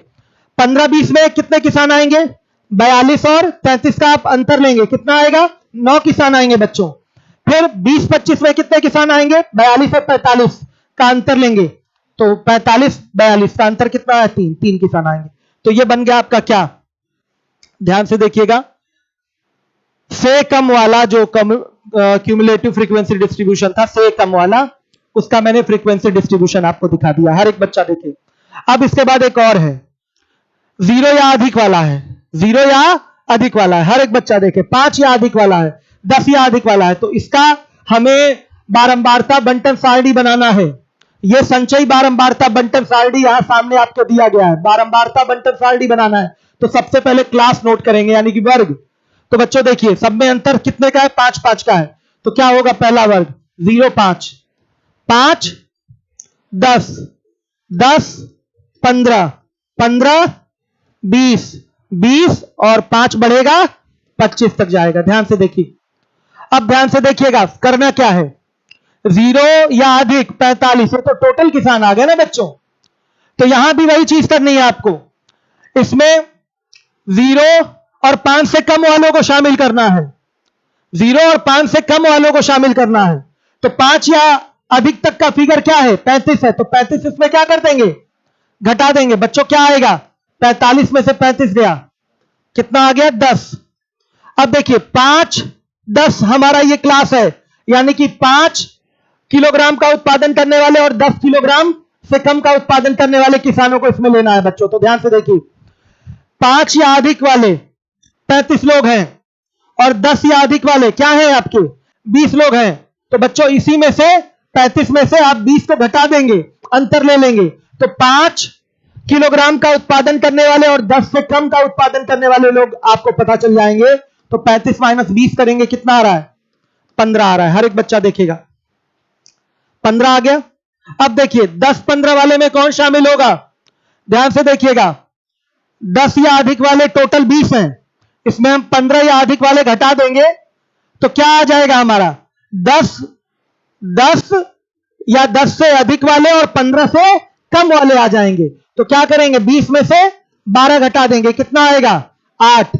15-20 में कितने किसान आएंगे? 42 और 33 का आप अंतर लेंगे कितना आएगा? 9 किसान आएंगे बच्चों। फिर 20-25 में कितने किसान आएंगे? 42 और 45 का अंतर लेंगे तो 45-42 का अंतर कितना है? 3 किसान आएंगे। तो ये बन गया आपका क्या? ध्यान से देखिएगा, से कम वाला जो क्यूमुलेटिव फ्रीक्वेंसी डिस्ट्रीब्यूशन था, से कम वाला, उसका मैंने फ्रीक्वेंसी डिस्ट्रीब्यूशन आपको दिखा दिया। हर एक बच्चा देखे। अब इसके बाद एक और है, 0 या अधिक वाला है। 0 या अधिक वाला है। हर एक बच्चा देखे। 5 या अधिक वाला है, 10 या अधिक वाला है। तो इसका हमें बारंबारता बंटन सारणी बनाना है। यह संचयी बारंबारता बंटन सारणी यहां सामने आपको दिया गया है। बारंबारता बंटन सारणी बनाना है तो सबसे पहले क्लास नोट करेंगे यानी कि वर्ग। तो बच्चों देखिए सब में अंतर कितने का है? 5-5 का है। तो क्या होगा? पहला वर्ग 0 5 5 10 10 15 15 20 20 और 5 बढ़ेगा 25 तक जाएगा। ध्यान से देखिए। अब ध्यान से देखिएगा करना क्या है। 0 या अधिक 45 तो टोटल किसान आ गए ना बच्चों। तो यहां भी वही चीज करनी है आपको। इसमें 0 और 5 से कम वालों को शामिल करना है। 0 और 5 से कम वालों को शामिल करना है। तो 5 या अधिक तक का फिगर क्या है? 35 है। तो 35 इसमें क्या कर देंगे? घटा देंगे। बच्चों क्या आएगा? 45 में से 35 गया कितना आ गया? 10। अब देखिए 5 10 हमारा ये क्लास है यानी कि 5 किलोग्राम का उत्पादन करने वाले और 10 किलोग्राम से कम का उत्पादन करने वाले किसानों को इसमें लेना है बच्चों। तो ध्यान से देखिए 5 या अधिक वाले 35 लोग हैं और 10 या अधिक वाले क्या हैं आपके? 20 लोग हैं। तो बच्चों इसी में से 35 में से आप 20 को घटा देंगे, अंतर ले लेंगे। तो 5 किलोग्राम का उत्पादन करने वाले और 10 से कम का उत्पादन करने वाले लोग आपको पता चल जाएंगे। तो 35 माइनस 20 करेंगे कितना आ रहा है? 15 आ रहा है। हर एक बच्चा देखेगा 15 आ गया। अब देखिए 10-15 वाले में कौन शामिल होगा? ध्यान से देखिएगा 10 या अधिक वाले टोटल 20 हैं। इसमें हम 15 या अधिक वाले घटा देंगे तो क्या आ जाएगा हमारा? 10 10 या 10 से अधिक वाले और 15 से कम वाले आ जाएंगे। तो क्या करेंगे? 20 में से 12 घटा देंगे कितना आएगा? 8।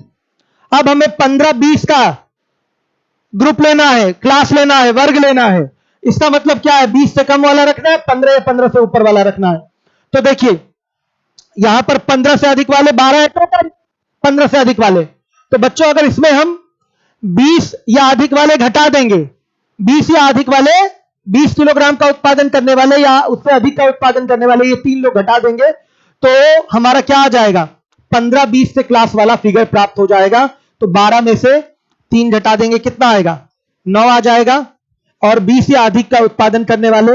अब हमें 15-20 का ग्रुप लेना है, क्लास लेना है, वर्ग लेना है। इसका मतलब क्या है? 20 से कम वाला रखना है, 15 या 15 से ऊपर वाला रखना है। तो देखिए यहां पर 15 से अधिक वाले 12 है, टोटल 15 से अधिक वाले। तो बच्चों अगर इसमें हम 20 या अधिक वाले घटा देंगे, 20 या अधिक वाले 20 किलोग्राम का उत्पादन करने वाले या उससे अधिक का उत्पादन करने वाले, ये 3 लोग घटा देंगे तो हमारा क्या आ जाएगा? 15-20 से क्लास वाला फिगर प्राप्त हो जाएगा। तो 12 में से 3 घटा देंगे कितना आएगा? 9 आ जाएगा। और 20 या अधिक का उत्पादन करने वाले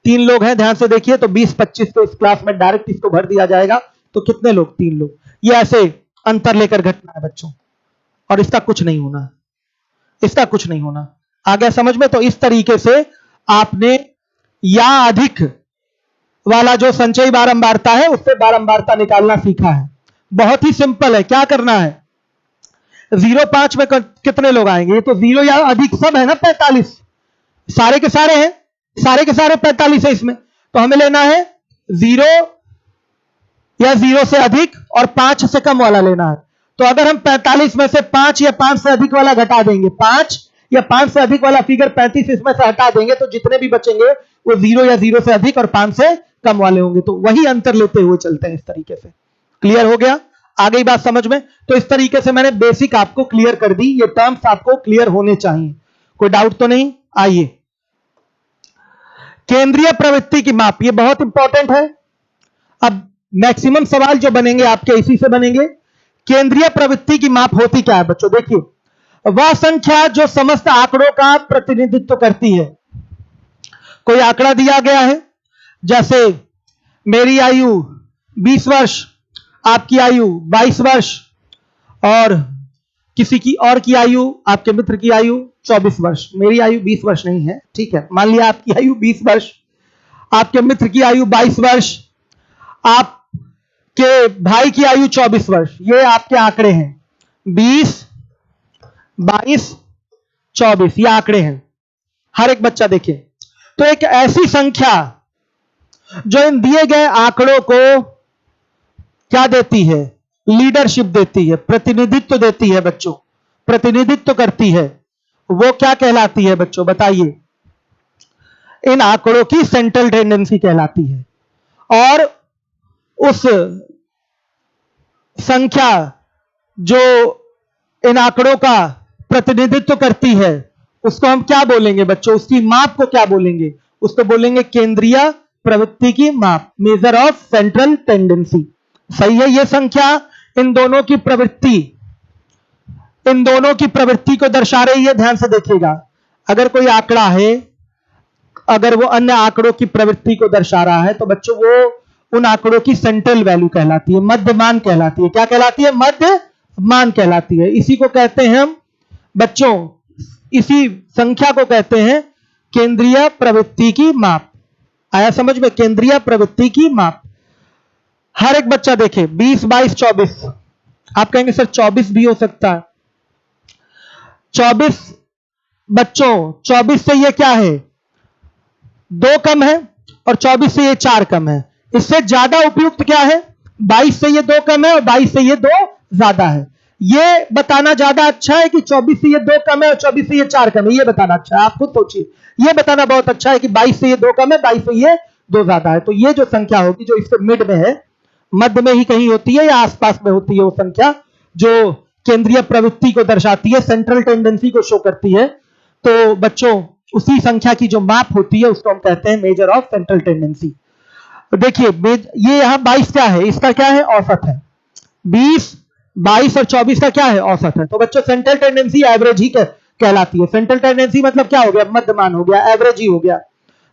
3 लोग हैं। ध्यान से देखिए तो 20-25 को इस क्लास में डायरेक्ट इसको भर दिया जाएगा। तो कितने लोग? 3 लोग। ये ऐसे अंतर लेकर घटना है बच्चों और इसका कुछ नहीं होना, इसका कुछ नहीं होना। आ गया समझ में? तो इस तरीके से आपने या अधिक वाला जो संचयी बारंबारता है उससे बारंबारता निकालना सीखा है। बहुत ही सिंपल है। क्या करना है? 0-5 में कितने लोग आएंगे? ये तो 0 या अधिक सब है ना, 45 सारे के सारे हैं, सारे के सारे 45 है इसमें। तो हमें लेना है 0 या 0 से अधिक और 5 से कम वाला लेना है। तो अगर हम 45 में से 5 या 5 से अधिक वाला घटा देंगे, 5 या 5 से अधिक वाला फिगर 35 इसमें से हटा देंगे तो जितने भी बचेंगे वो 0 या 0 से अधिक और 5 से कम वाले होंगे। तो वही अंतर लेते हुए चलते हैं इस तरीके से। क्लियर हो गया? आ गई बात समझ में? तो इस तरीके से मैंने बेसिक आपको क्लियर कर दी। ये टर्म्स आपको क्लियर होने चाहिए। कोई डाउट तो नहीं? आइए केंद्रीय प्रवृत्ति की माप, ये बहुत इंपॉर्टेंट है। अब मैक्सिमम सवाल जो बनेंगे आपके इसी से बनेंगे। केंद्रीय प्रवृत्ति की माप होती क्या है बच्चों? देखिए वह संख्या जो समस्त आंकड़ों का प्रतिनिधित्व करती है। कोई आंकड़ा दिया गया है जैसे मेरी आयु 20 वर्ष, आपकी आयु 22 वर्ष, और किसी की और की आयु, आपके मित्र की आयु 24 वर्ष। मेरी आयु 20 वर्ष नहीं है, ठीक है। मान लिया आपकी आयु 20 वर्ष, आपके मित्र की आयु 22 वर्ष, आपके भाई की आयु 24 वर्ष। ये आपके आंकड़े हैं, 20, 22, 24, ये आंकड़े हैं। हर एक बच्चा देखे तो एक ऐसी संख्या जो इन दिए गए आंकड़ों को क्या देती है, लीडरशिप देती है, प्रतिनिधित्व देती है बच्चों, प्रतिनिधित्व करती है, वो क्या कहलाती है बच्चों बताइए? इन आंकड़ों की सेंट्रल टेंडेंसी कहलाती है। और उस संख्या जो इन आंकड़ों का प्रतिनिधित्व करती है उसको हम क्या बोलेंगे बच्चों? उसकी माप को क्या बोलेंगे? उसको बोलेंगे केंद्रीय प्रवृत्ति की माप, मेजर ऑफ सेंट्रल टेंडेंसी। सही है। यह संख्या इन दोनों की प्रवृत्ति को दर्शा रही है। ध्यान से देखिएगा, अगर कोई आंकड़ा है, अगर वो अन्य आंकड़ों की प्रवृत्ति को दर्शा रहा है तो बच्चों वो उन आंकड़ों की सेंट्रल वैल्यू कहलाती है, मध्यमान कहलाती है। क्या कहलाती है? मध्यमान कहलाती है। इसी को कहते हैं हम बच्चों, इसी संख्या को कहते हैं केंद्रीय प्रवृत्ति की माप। आया समझ में? केंद्रीय प्रवृत्ति की माप। हर एक बच्चा देखे 20, 22, 24। आप कहेंगे सर 24 भी हो सकता है। 24 बच्चों, 24 से ये क्या है? 2 कम है, और 24 से ये 4 कम है। इससे ज्यादा उपयुक्त क्या है? 22 से ये 2 कम है और 22 से ये 2 ज्यादा है। ये बताना ज्यादा अच्छा है कि 24 से ये 2 कम है और 24 से ये 4 कम है। ये बताना अच्छा है, आप खुद सोचिए। ये बताना बहुत अच्छा है कि 22 से ये 2 कम है, 22 से ये 2 ज्यादा है। तो ये जो संख्या होगी जो इसके मिड में है, मध्य में ही कहीं होती है या आसपास में होती है, वो संख्या जो केंद्रीय प्रवृत्ति को दर्शाती है, सेंट्रल टेंडेंसी को शो करती है, तो बच्चों उसी संख्या की जो माप होती है उसको हम कहते हैं मेजर ऑफ सेंट्रल टेंडेंसी। तो देखिए ये यहां 22 क्या है? इसका क्या है? औसत है। 20, 22 और 24 का क्या है? औसत है। तो बच्चों सेंट्रल टेंडेंसी एवरेज ही कहलाती है। सेंट्रल टेंडेंसी मतलब क्या हो गया? मध्यमान हो गया, एवरेज ही हो गया।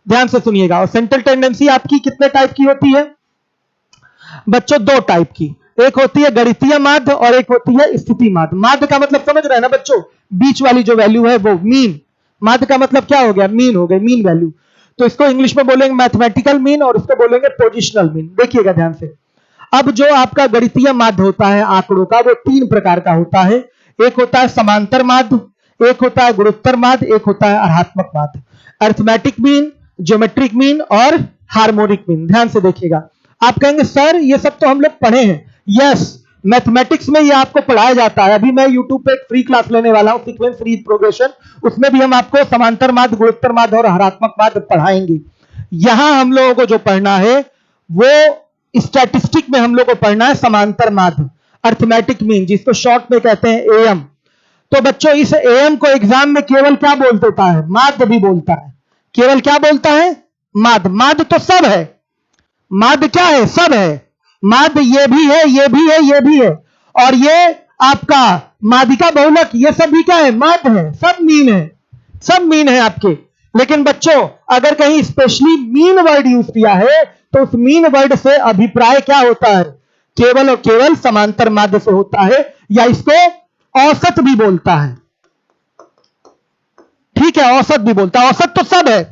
ध्यान से सुनिएगा। और सेंट्रल टेंडेंसी आपकी कितने टाइप की होती है बच्चों? 2 टाइप की। एक होती है गणितीय माध्य और एक होती है स्थिति माध्य। माध्य का मतलब समझ रहे हैं ना बच्चों? बीच वाली जो वैल्यू है वो मीन। माध्य का मतलब क्या हो गया? मीन हो गया, मीन वैल्यू। तो इसको इंग्लिश में बोलेंगे मैथमेटिकल मीन और इसको बोलेंगे पोजिशनल मीन। देखिएगा ध्यान से। अब जो आपका गणितीय माध्य होता है आंकड़ों का, वो 3 प्रकार का होता है। एक होता है समांतर माध्य, एक होता है गुणोत्तर माध्य, एक होता है अरहात्मक माध्य। अरिथमेटिक मीन, ज्योमेट्रिक मीन और हार्मोनिक मीन। ध्यान से देखिएगा। आप कहेंगे सर ये सब तो हम लोग पढ़े हैं। यस, मैथमेटिक्स में ये आपको पढ़ाया जाता है। अभी मैं यूट्यूब पे एक फ्री क्लास लेने वाला हूं, सीक्वेंस फ्री प्रोग्रेशन। उसमें भी हम आपको समांतर माध्य, गुणोत्तर माध्य और हरात्मक माध्य पढ़ाएंगे। यहां हम लोगों को जो पढ़ना है वो स्टैटिस्टिक में हम लोग को पढ़ना है समांतर माध्य, अरिथमेटिक मीन, जिसको शॉर्ट में कहते हैं एएम। तो बच्चों इस एएम को एग्जाम में केवल क्या बोल देता है? माध्य भी बोलता है। केवल क्या बोलता है? माध्य। माध्य तो सब है। माध्य क्या है? सब है। माध्य ये भी है, ये भी है, ये भी है, और ये आपका माध्यिका बहुलक, ये सब भी क्या है? माध्य है। सब मीन है, सब मीन है आपके। लेकिन बच्चों अगर कहीं स्पेशली मीन वर्ड यूज किया है तो उस मीन वर्ड से अभिप्राय क्या होता है? केवल और केवल समांतर माध्य से होता है, या इसको औसत भी बोलता है। ठीक है, औसत भी बोलता है। औसत तो सब है।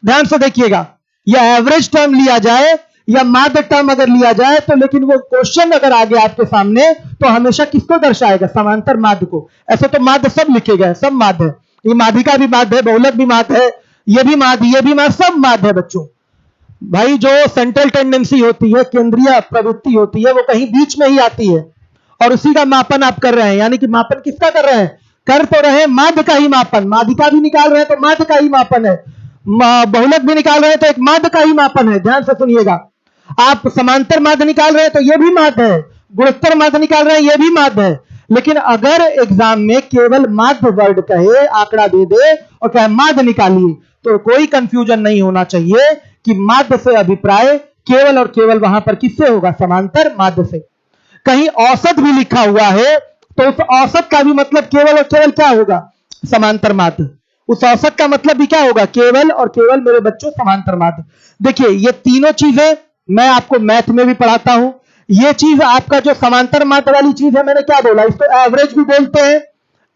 ध्यान से देखिएगा। या एवरेज टर्म लिया जाए या माध्य टर्म अगर लिया जाए तो, लेकिन वो क्वेश्चन अगर आ गया आपके सामने तो हमेशा किसको दर्शाएगा? समांतर माध्य को। ऐसे तो माध्य सब लिखे गए, सब माध्य है। ये माध्यिका भी माध्य है, बहुलक भी माध्य है, ये भी माध्य, ये भी माध्य, सब माध्य है बच्चों। भाई जो सेंट्रल टेंडेंसी होती है, केंद्रीय प्रवृत्ति होती है, वो कहीं बीच में ही आती है और उसी का मापन आप कर रहे हैं। यानी कि मापन किसका कर रहे हैं? कर तो रहे हैं माध्य का ही मापन। माध्यिका भी निकाल रहे हैं तो माध्य का ही मापन है। बहुलक भी निकाल रहे हैं तो एक माध्य का ही मापन है। ध्यान से सुनिएगा। आप समांतर माध्य निकाल रहे हैं तो ये भी माध्य है, गुणोत्तर माध्य निकाल रहे हैं ये भी माध्य है। लेकिन अगर एग्जाम में केवल माध्य वर्ड कहे, आंकड़ा दे दे और कहे माध्य निकालिए, तो कोई कंफ्यूजन नहीं होना चाहिए कि माध्य से अभिप्राय केवल और केवल वहां पर किससे होगा? समांतर माध्य से। कहीं औसत भी लिखा हुआ है तो उस औसत का भी मतलब केवल और केवल क्या होगा? समांतर माध्य। उस औसत का मतलब भी क्या होगा? केवल और केवल मेरे बच्चों समांतर माध्य। देखिए ये तीनों चीजें मैं आपको मैथ में भी पढ़ाता हूं। ये चीज आपका जो समांतर माध्य वाली चीज है, मैंने क्या बोला, इसको एवरेज भी बोलते हैं।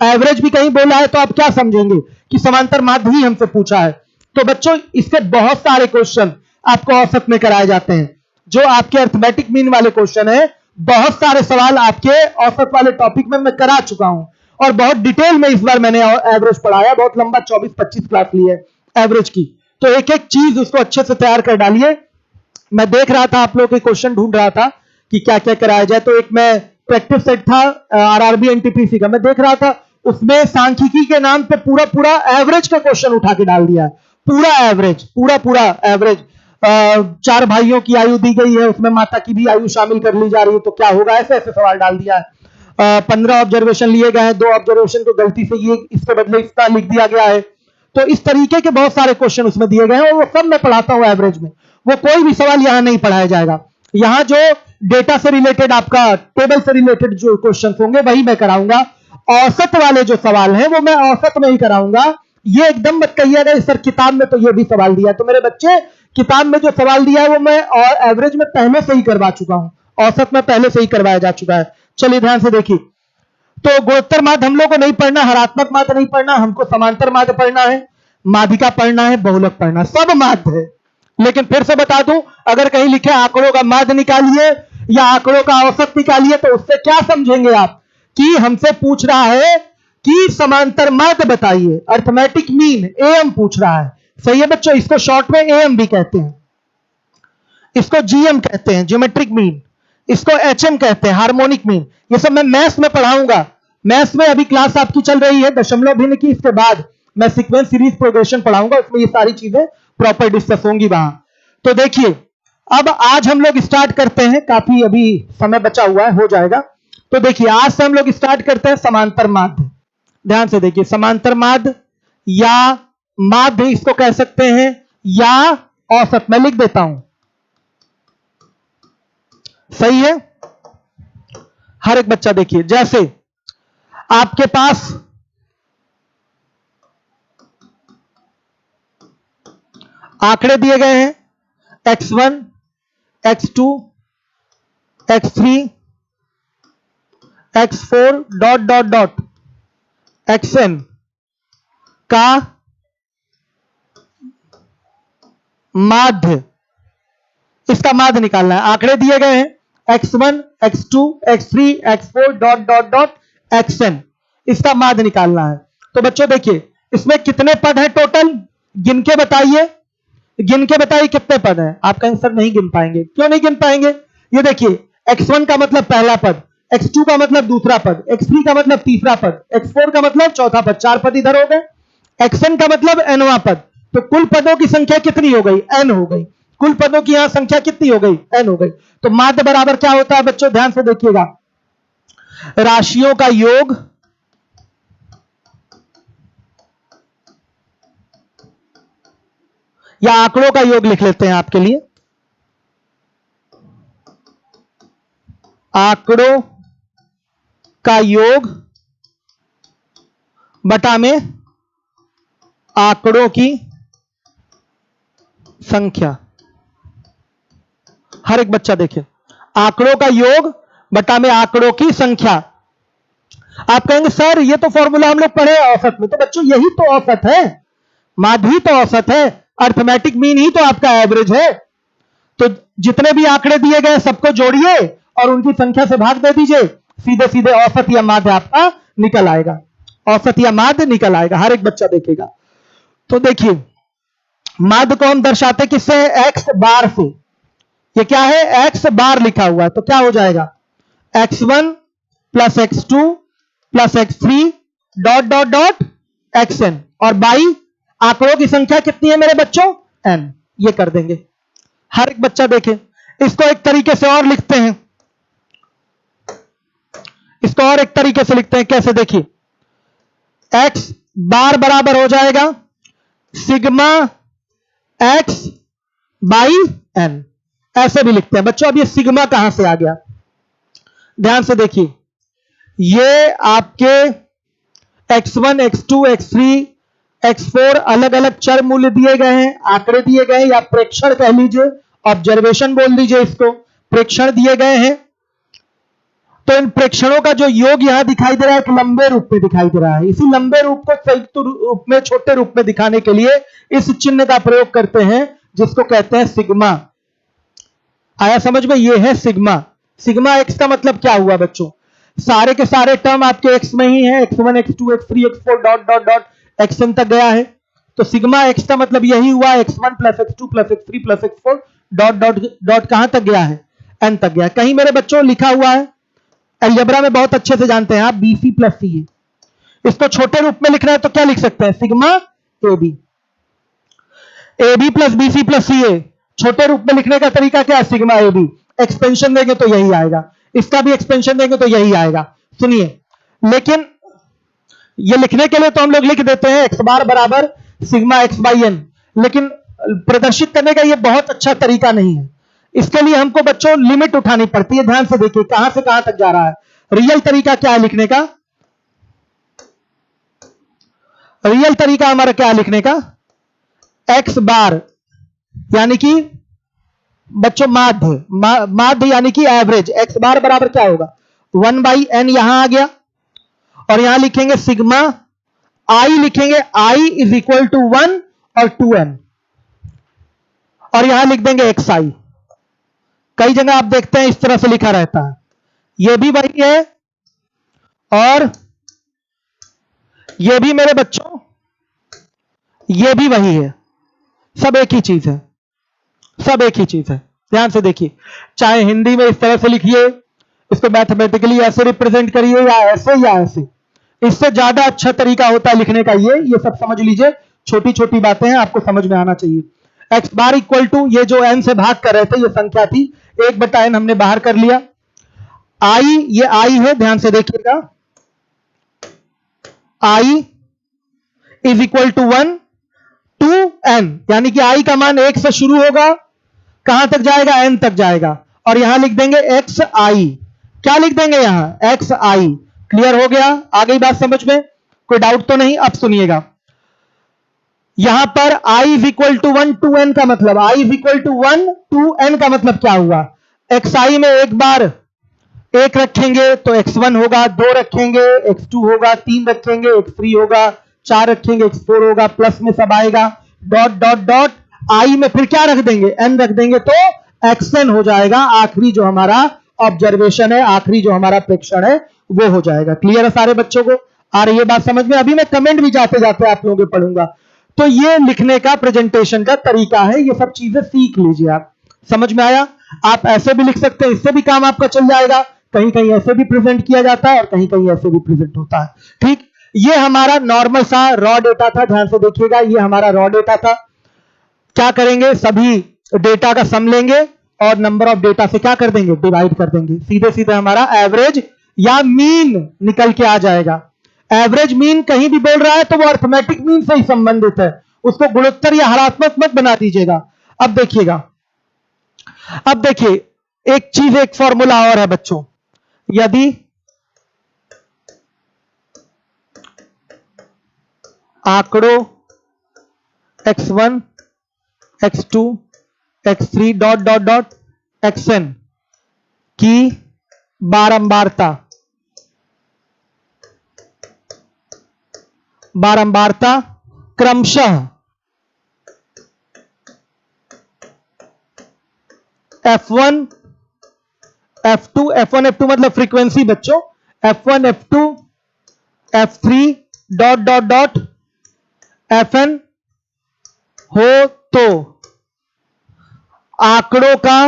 एवरेज भी कहीं बोला है तो आप क्या समझेंगे कि समांतर माध्य ही हमसे पूछा है। तो बच्चों इससे बहुत सारे क्वेश्चन आपको औसत में कराए जाते हैं। जो आपके अर्थमेटिक मीन वाले क्वेश्चन है, बहुत सारे सवाल आपके औसत वाले टॉपिक में मैं करा चुका हूं और बहुत डिटेल में इस बार मैंने एवरेज पढ़ाया। बहुत लंबा 24-25 क्लास ली है एवरेज की, तो एक एक चीज उसको अच्छे से तैयार कर डालिए। मैं देख रहा था आप लोग के क्वेश्चन ढूंढ रहा था कि क्या क्या कराया जाए, तो एक मैं प्रैक्टिस सेट था आरआरबी एनटीपीसी का, मैं देख रहा था उसमें सांख्यिकी के नाम पे पूरा पूरा एवरेज का क्वेश्चन उठा के डाल दिया है। पूरा एवरेज, पूरा एवरेज। 4 भाइयों की आयु दी गई है, उसमें माता की भी आयु शामिल कर ली जा रही है, तो क्या होगा, ऐसे ऐसे सवाल डाल दिया है। 15 ऑब्जर्वेशन लिए गए हैं, 2 ऑब्जर्वेशन को गलती से ये इसके बदले इसका लिख दिया गया है। तो इस तरीके के बहुत सारे क्वेश्चन उसमें दिए गए हैं और वो सब मैं पढ़ाता हूं एवरेज में। वो कोई भी सवाल यहां नहीं पढ़ाया जाएगा। यहां जो डेटा से रिलेटेड, आपका टेबल से रिलेटेड जो क्वेश्चन होंगे वही मैं कराऊंगा। औसत वाले जो सवाल हैं वो मैं औसत में ही कराऊंगा। ये एकदम मत कहिएगा सर किताब में तो ये भी सवाल दिया है। तो मेरे बच्चे, किताब में जो सवाल दिया है वो मैं और एवरेज में पहले से ही करवा चुका हूं, औसत में पहले से ही करवाया जा चुका है। चलिए ध्यान से देखिए। तो गुणोत्तर माध्य हम लोग को नहीं पढ़ना, हरात्मक माध्य नहीं पढ़ना, हमको समांतर माध्य पढ़ना है, माध्यिका पढ़ना है, बहुलक पढ़ना, सब माध्य है। लेकिन फिर से बता दूं, अगर कहीं लिखे आंकड़ों का माध्य निकालिए या आंकड़ों का औसत निकालिए, तो उससे क्या समझेंगे आप कि हमसे पूछ रहा है कि समांतर माध्य बताइए, अर्थमेटिक मीन एएम पूछ रहा है। सही है बच्चों, इसको शॉर्ट में एएम भी कहते हैं, इसको जीएम कहते हैं, ज्योमेट्रिक मीन, इसको एचएम कहते हैं, हार्मोनिक मीन। ये सब मैं मैथ्स में पढ़ाऊंगा। मैथ्स में अभी क्लास आपकी चल रही है दशमलव भिन्न की, इसके बाद मैं सीक्वेंस सीरीज प्रोग्रेशन पढ़ाऊंगा, उसमें ये सारी चीजें प्रॉपर डिस्कस होंगी वहां। तो देखिए, अब आज हम लोग स्टार्ट करते हैं, काफी अभी समय बचा हुआ है, हो जाएगा। तो देखिए, आज से हम लोग स्टार्ट करते हैं समांतर माध्य। ध्यान से देखिए, समांतर माध्य या माध्य इसको कह सकते हैं, या औसत, मैं लिख देता हूं, सही है। हर एक बच्चा देखिए, जैसे आपके पास आंकड़े दिए गए हैं, x1, x2, x3, x4 dot dot dot xn का माध्य, इसका माध्य निकालना है। आंकड़े दिए गए हैं x1, x2, x3, x4 dot dot dot xn, इसका माध्य निकालना है। तो बच्चों देखिए, इसमें कितने पद हैं टोटल, गिन के बताइए, गिन के बताइए कितने पद हैं। आपका आंसर नहीं गिन पाएंगे, क्यों नहीं गिन पाएंगे? ये देखिए, x1 का मतलब पहला पद, x2 का मतलब दूसरा पद, x3 का मतलब तीसरा पद, x4 का मतलब चौथा पद, 4 पद इधर हो गए, xn का मतलब nवां पद। तो कुल पदों की संख्या कितनी हो गई? n हो गई। कुल पदों की यहां संख्या कितनी हो गई? n हो गई। तो माध्य बराबर क्या होता है बच्चों? ध्यान से देखिएगा, राशियों का योग या आंकड़ों का योग लिख लेते हैं आपके लिए, आंकड़ों का योग बटा में आंकड़ों की संख्या। हर एक बच्चा देखे, आंकड़ों का योग बटा में आंकड़ों की संख्या। आप कहेंगे सर ये तो फॉर्मूला हम लोग पढ़े औसत में। तो बच्चों यही तो औसत है, माध्य तो औसत है, अर्थमेटिक मीन ही तो आपका एवरेज है। तो जितने भी आंकड़े दिए गए सबको जोड़िए और उनकी संख्या से भाग दे दीजिए, सीधे सीधे औसत या माध्य आपका निकल आएगा, औसत या माध्य निकल आएगा। हर एक बच्चा देखेगा। तो देखिए, माध्य को हम दर्शाते किससे? एक्स बार से। ये क्या है? एक्स बार लिखा हुआ है, तो क्या हो जाएगा? x1 plus x2 plus x3 dot dot dot xn, और बाई आंकड़ों की संख्या कितनी है मेरे बच्चों? n। ये कर देंगे। हर एक बच्चा देखे, इसको एक तरीके से और लिखते हैं, इसको और एक तरीके से लिखते हैं। कैसे? देखिए, x बार बराबर हो जाएगा सिग्मा x बाई n, ऐसे भी लिखते हैं बच्चों। अब ये सिग्मा कहां से आ गया? ध्यान से देखिए, ये आपके x1, x2, x3, x4 अलग अलग चर मूल्य दिए गए हैं, आंकड़े दिए गए हैं, या प्रेक्षण कह लीजिए, ऑब्जर्वेशन बोल दीजिए इसको, प्रेक्षण दिए गए हैं। तो इन प्रेक्षणों का जो योग यहां दिखाई दे रहा है एक लंबे रूप में दिखाई दे रहा है। इसी लंबे रूप को संयुक्त रूप में, छोटे रूप में दिखाने के लिए इस चिन्ह का प्रयोग करते हैं जिसको कहते हैं सिग्मा। आया समझ में? ये है सिग्मा। सिग्मा एक्स का मतलब क्या हुआ बच्चों? सारे के सारे टर्म आपके एक्स में ही है, x1 x2 x3 x4 dot dot dot xn तक गया है। तो सिग्मा एक्स का मतलब यही हुआ, x1 plus x2 plus x3 plus x4 dot dot dot कहां तक गया है? n तक गया। कहीं मेरे बच्चों लिखा हुआ है, अलजेब्रा में बहुत अच्छे से जानते हैं आप, BC प्लस CA। इसको छोटे रूप में लिखना है तो क्या लिख सकते हैं? Sigma AB। AB plus BC plus CA। छोटे रूप में लिखने का तरीका क्या है? Sigma AB। एक्सपेंशन देंगे तो यही आएगा, इसका भी एक्सपेंशन देंगे तो यही आएगा। सुनिए, लेकिन ये लिखने के लिए तो हम लोग लिख देते हैं x बार बराबर सिग्मा x बाई n, लेकिन प्रदर्शित करने का ये बहुत अच्छा तरीका नहीं है। इसके लिए हमको बच्चों लिमिट उठानी पड़ती है। ध्यान से देखिए कहां से कहां तक जा रहा है। रियल तरीका क्या है लिखने का? रियल तरीका हमारा क्या है लिखने का? x बार यानी कि बच्चों माध्य यानी कि एवरेज। x बार बराबर क्या होगा? 1 बाई n यहां आ गया, और यहां लिखेंगे सिग्मा i, लिखेंगे i इज इक्वल टू 1 और 2n, और यहां लिख देंगे xi। कई जगह आप देखते हैं इस तरह से लिखा रहता है, यह भी वही है और यह भी मेरे बच्चों यह भी वही है। सब एक ही चीज है, सब एक ही चीज है। ध्यान से देखिए, चाहे हिंदी में इस तरह से लिखिए, इसको मैथमेटिकली ऐसे रिप्रेजेंट करिए या ऐसे या ऐसे, इससे ज्यादा अच्छा तरीका होता है लिखने का। ये सब समझ लीजिए, छोटी छोटी बातें हैं, आपको समझ में आना चाहिए। एक्स बार इक्वल टू, ये जो n से भाग कर रहे थे ये संख्या थी, 1/n हमने बाहर कर लिया। आई, ये आई है, ध्यान से देखिएगा, i is equal to 1 to n, यानी कि आई का मान 1 से शुरू होगा, कहां तक जाएगा? n तक जाएगा, और यहां लिख देंगे एक्स आई। क्या लिख देंगे यहां? एक्स आई। क्लियर हो गया? आ गई बात समझ में? कोई डाउट तो नहीं? अब सुनिएगा, यहां पर i is equal to 1 to n का मतलब, i is equal to 1 to n का मतलब क्या हुआ? xi में एक बार 1 रखेंगे तो x1 होगा, 2 रखेंगे x2 होगा, 3 रखेंगे x3 होगा, 4 रखेंगे x4 होगा, प्लस में सब आएगा, डॉट डॉट डॉट आई में फिर क्या रख देंगे? n रख देंगे तो xn हो जाएगा। आखिरी जो हमारा ऑब्जर्वेशन है, आखिरी जो हमारा प्रेक्षण है वो हो जाएगा। क्लियर है सारे बच्चों को? आ रही है बात समझ में? अभी मैं कमेंट भी जाते जाते आप लोगों को पढ़ूंगा। तो ये लिखने का, प्रेजेंटेशन का तरीका है, ये सब चीजें सीख लीजिए आप। समझ में आया? आप ऐसे भी लिख सकते हैं, इससे भी काम आपका चल जाएगा। कहीं कहीं ऐसे भी प्रेजेंट किया जाता है और कहीं कहीं ऐसे भी प्रेजेंट होता है। ठीक, ये हमारा नॉर्मल सा रॉ डेटा था। ध्यान से देखिएगा, ये हमारा रॉ डेटा था। क्या करेंगे? सभी डेटा का सम लेंगे और नंबर ऑफ डेटा से क्या कर देंगे? डिवाइड कर देंगे। सीधे सीधे हमारा एवरेज या मीन निकल के आ जाएगा। एवरेज मीन कहीं भी बोल रहा है तो वो अर्थमेटिक मीन से ही संबंधित है, उसको गुणोत्तर या हरात्मक मत बना दीजिएगा। अब देखिएगा, अब देखिए एक चीज, एक फॉर्मूला और है बच्चों। यदि आंकड़ों x1 x2 x3 dot dot dot xn की बारंबारता क्रमशः f1 f2 मतलब फ्रीक्वेंसी बच्चों, f1 f2 f3 dot dot dot fn हो तो आंकड़ों का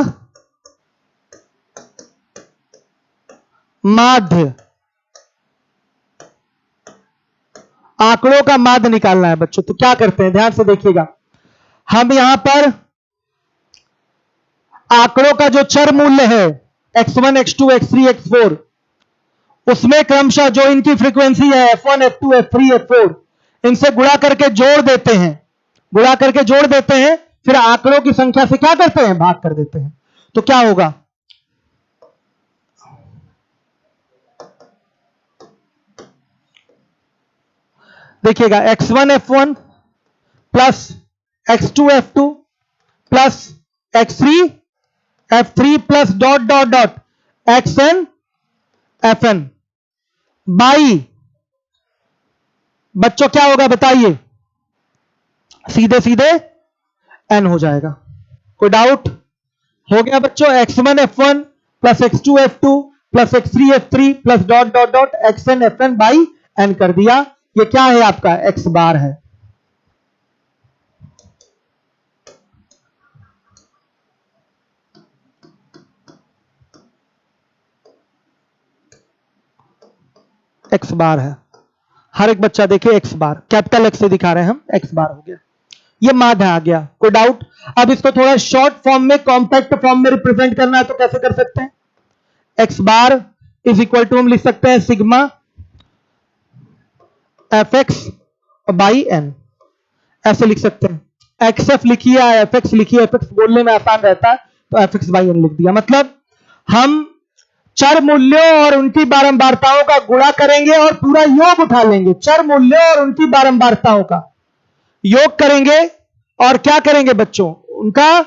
माध्य, आंकड़ों का माध्य निकालना है बच्चों। तो क्या करते हैं? ध्यान से देखिएगा, हम यहां पर आंकड़ों का जो चर मूल्य है x1 x2 x3 x4, उसमें क्रमशः जो इनकी फ्रीक्वेंसी है f1 f2 f3 f4, इनसे गुणा करके जोड़ देते हैं, गुणा करके जोड़ देते हैं, फिर आंकड़ों की संख्या से क्या करते हैं? भाग कर देते हैं। तो क्या होगा? देखिएगा, x1 f1 plus x2 f2 plus x3 f3 plus dot dot dot xn fn by, बच्चों क्या होगा बताइए, सीधे सीधे n हो जाएगा। कोई डाउट? हो गया बच्चों, x1 f1 plus x2 f2 plus x3 f3 plus dot dot dot xn fn by n कर दिया। ये क्या है आपका x बार है। x बार है, हर एक बच्चा देखिए x बार, कैपिटल x से दिखा रहे हैं हम, x बार हो गया, ये माध्य आ गया। कोई डाउट? अब इसको थोड़ा शॉर्ट फॉर्म में, कॉम्पैक्ट फॉर्म में रिप्रेजेंट करना है तो कैसे कर सकते हैं? x bar is equal to हम लिख सकते हैं सिग्मा fx बाई n, ऐसे लिख सकते हैं। xf लिखिए या fx लिखिए, fx बोलने में आसान रहता है तो fx बाई n लिख दिया। मतलब हम चर मूल्यों और उनकी बारंबारताओं का गुणा करेंगे और पूरा योग उठा लेंगे। चर मूल्यों और उनकी बारंबारताओं का योग करेंगे और क्या करेंगे बच्चों, उनका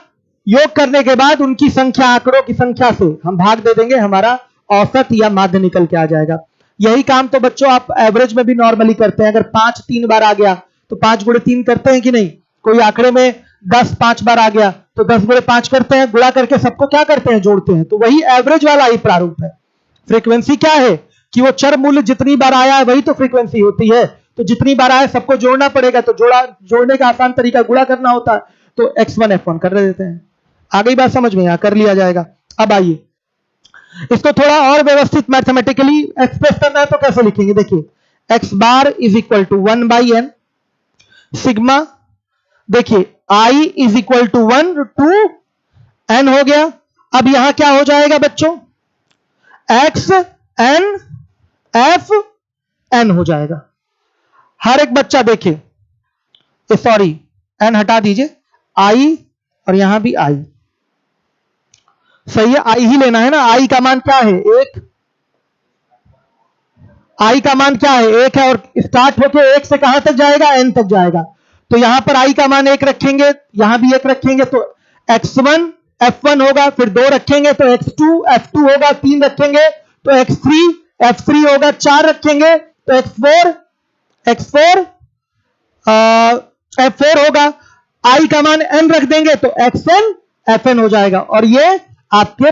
योग करने के बाद उनकी संख्या, आंकड़ों की संख्या से हम भाग दे देंगे, हमारा औसत या माध्य निकल के आ जाएगा। यही काम तो बच्चों आप एवरेज में भी नॉर्मली करते हैं। अगर 5 3 बार आ गया तो 5 गुणे 3 करते हैं कि नहीं? कोई आंकड़े में 10 5 बार आ गया तो 10 गुणे 5 करते हैं, गुणा करके सबको क्या करते हैं, जोड़ते हैं। तो वही एवरेज वाला ही प्रारूप है। फ्रीक्वेंसी क्या है कि वो चर मूल्य जितनी बार आया है वही तो फ्रीक्वेंसी होती है। तो जितनी बार आए सबको जोड़ना पड़ेगा, तो जोड़ने का आसान तरीका गुणा करना होता है। तो x1 f1 कर देते हैं। आ गई बात समझ में? यहां कर लिया जाएगा। अब आइए इसको थोड़ा और व्यवस्थित मैथमेटिकली एक्सप्रेस करना है तो कैसे लिखेंगे, देखिए x bar is equal to 1 by n sigma, देखिए i is equal to 1 to n हो गया। अब यहां क्या हो जाएगा बच्चों, x n f n हो जाएगा। हर एक बच्चा देखे, सॉरी n हटा दीजिए, i और यहां भी i, सही है, i ही लेना है ना। i का मान क्या है, 1। i का मान क्या है, 1 है, और स्टार्ट होके 1 से कहां तक जाएगा, n तक जाएगा। तो यहां पर i का मान 1 रखेंगे, यहां भी 1 रखेंगे तो x1 f1 होगा, फिर 2 रखेंगे तो x2 f2 होगा, 3 रखेंगे तो x3 f3 होगा, 4 रखेंगे तो x4 f4 होगा। i का मान n रख देंगे तो xn fn हो जाएगा, और ये आपके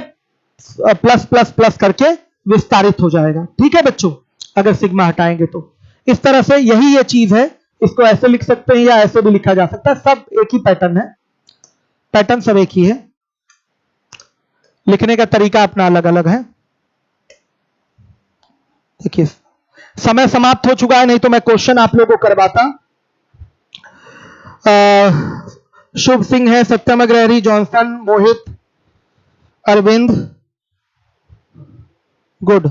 प्लस प्लस प्लस करके विस्तारित हो जाएगा। ठीक है बच्चों, अगर सिग्मा हटाएंगे तो इस तरह से यही ये चीज है। इसको ऐसे लिख सकते हैं या ऐसे भी लिखा जा सकता है, सब एक ही पैटर्न है, पैटर्न सब एक ही है, लिखने का तरीका अपना अलग अलग है। देखिए समय समाप्त हो चुका है, नहीं तो मैं क्वेश्चन आप लोगों को करवाता। शुभ सिंह है, सत्यम अग्रहरी, जॉनसन, मोहित, अरविंद, गुड।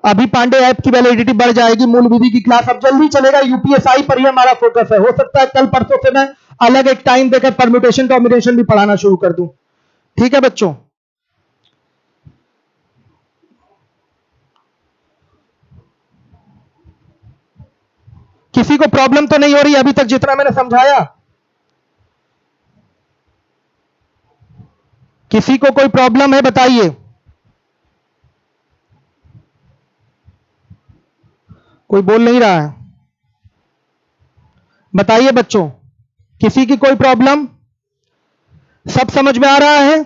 अभी पांडे ऐप की वैलिडिटी बढ़ जाएगी, मूल विधि की क्लास अब जल्दी चलेगा, यूपीएसआई पर ही हमारा फोकस है। हो सकता है कल परसों से मैं अलग एक टाइम देकर परम्यूटेशन कॉम्बिनेशन भी पढ़ाना शुरू कर दूं। ठीक है बच्चों, किसी को प्रॉब्लम तो नहीं हो रही अभी तक जितना मैंने समझाया? किसी को कोई प्रॉब्लम है बताइए। कोई बोल नहीं रहा है, बताइए बच्चों, किसी की कोई प्रॉब्लम? सब समझ में आ रहा है?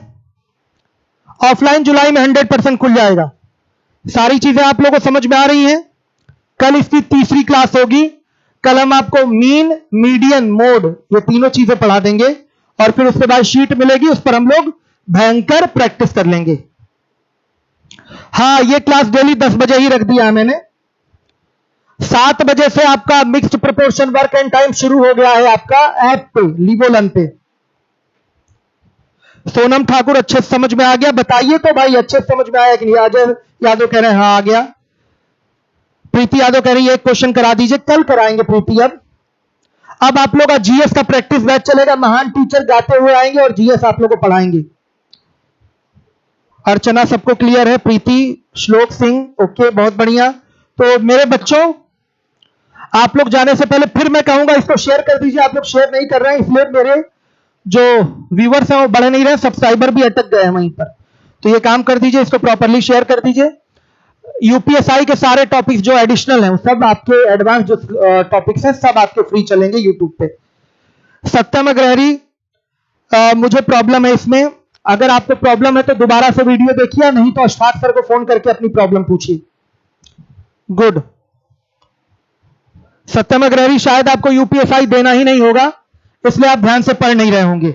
ऑफलाइन जुलाई में 100% खुल जाएगा, सारी चीजें आप लोगों को समझ में आ रही हैं। कल इसकी तीसरी क्लास होगी, कल हम आपको मीन, मीडियन, मोड, ये तीनों चीजें पढ़ा देंगे, और फिर उसके बाद शीट मिलेगी, उस पर हम लोग भयंकर प्रैक्टिस कर लेंगे। हाँ, ये क्लास डेली 10 बजे ही रख दिया है मैंने। 7 बजे से आपका mixed proportion work and time शुरू हो गया है आपका ऐप पे, लीवोलन पे। सोनम ठाकुर अच्छे से समझ में आ गया? बताइए तो भाई, अच्छे से समझ में आया कि नहीं? अजय यादव कह रहे हैं हाँ आ गया। प्रीति यादव कह रही है एक क्वेश्चन करा दीजिए, कल कराएंगे प्रीति। अब आप लोग का जीएस का प्रैक्टिस बैच चलेगा, महान टीचर गाते हुए आएंगे और जीएस आप लोग को पढ़ाएंगे। अर्चना सबको क्लियर है? प्रीति, श्लोक सिंह, ओके, बहुत बढ़िया। तो मेरे बच्चों, आप लोग जाने से पहले फिर मैं कहूंगा इसको शेयर कर दीजिए। आप लोग शेयर नहीं कर रहे हैं, इसलिए मेरे जो व्यूवर्स हैं वो बढ़ नहीं रहे, सब्सक्राइबर भी अटक गए हैं वहीं पर। तो ये काम कर दीजिए, इसको प्रॉपरली शेयर कर दीजिए। यूपीएसआई के सारे टॉपिक्स जो एडिशनल हैं सब आपके, एडवांस जो टॉपिक्स हैं सब आपके फ्री चलेंगे यूट्यूब पे। सत्यम अग्रहरी, मुझे प्रॉब्लम है इसमें। अगर आपको प्रॉब्लम है तो दोबारा से वीडियो देखिए, नहीं तो अशफाक सर को फोन करके अपनी प्रॉब्लम पूछिए। गुड। सत्यम अग्रहरी, शायद आपको यूपीएसआई देना ही नहीं होगा, इसलिए आप ध्यान से पढ़ नहीं रहे होंगे।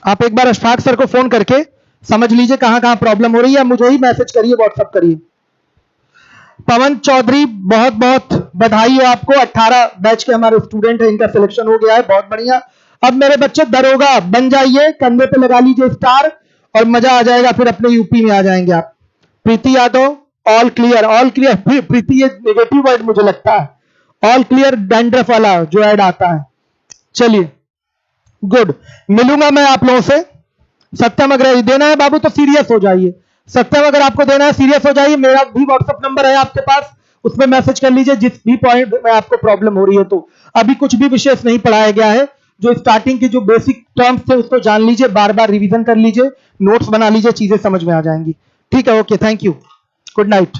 आप एक बार अशफाक सर को फोन करके समझ लीजिए कहां कहां प्रॉब्लम हो रही है, मुझे ही मैसेज करिए, व्हाट्सएप करिए। पवन चौधरी, बहुत बहुत बधाई हो आपको, 18 बैच के हमारे स्टूडेंट हैं, इनका सिलेक्शन हो गया है, बहुत बढ़िया। अब मेरे बच्चे दरोगा बन जाइए, कंधे पे लगा लीजिए स्टार और मजा आ जाएगा, फिर अपने यूपी में आ जाएंगे आप। Preeti Yadav, all clear, all clear. Preeti ये नेगेटिव वर्ड मुझे लगता है, ऑल क्लियर डैंड्रफ वाला जो ऐड आता है। चलिए गुड, मिलूंगा मैं आप लोगों से। सत्यम अगर देना है बाबू तो सीरियस हो जाइए। सत्यम अगर आपको देना है सीरियस हो जाइए, मेरा भी व्हाट्सएप नंबर है आपके पास, उसमें मैसेज कर लीजिए जिस भी पॉइंट में आपको प्रॉब्लम हो रही है। तो अभी कुछ भी विशेष नहीं पढ़ाया गया है, जो स्टार्टिंग के जो बेसिक टर्म्स थे उसको जान लीजिए, बार बार रिवीजन कर लीजिए, नोट्स बना लीजिए, चीजें समझ में आ जाएंगी। ठीक है, okay, thank you, good night.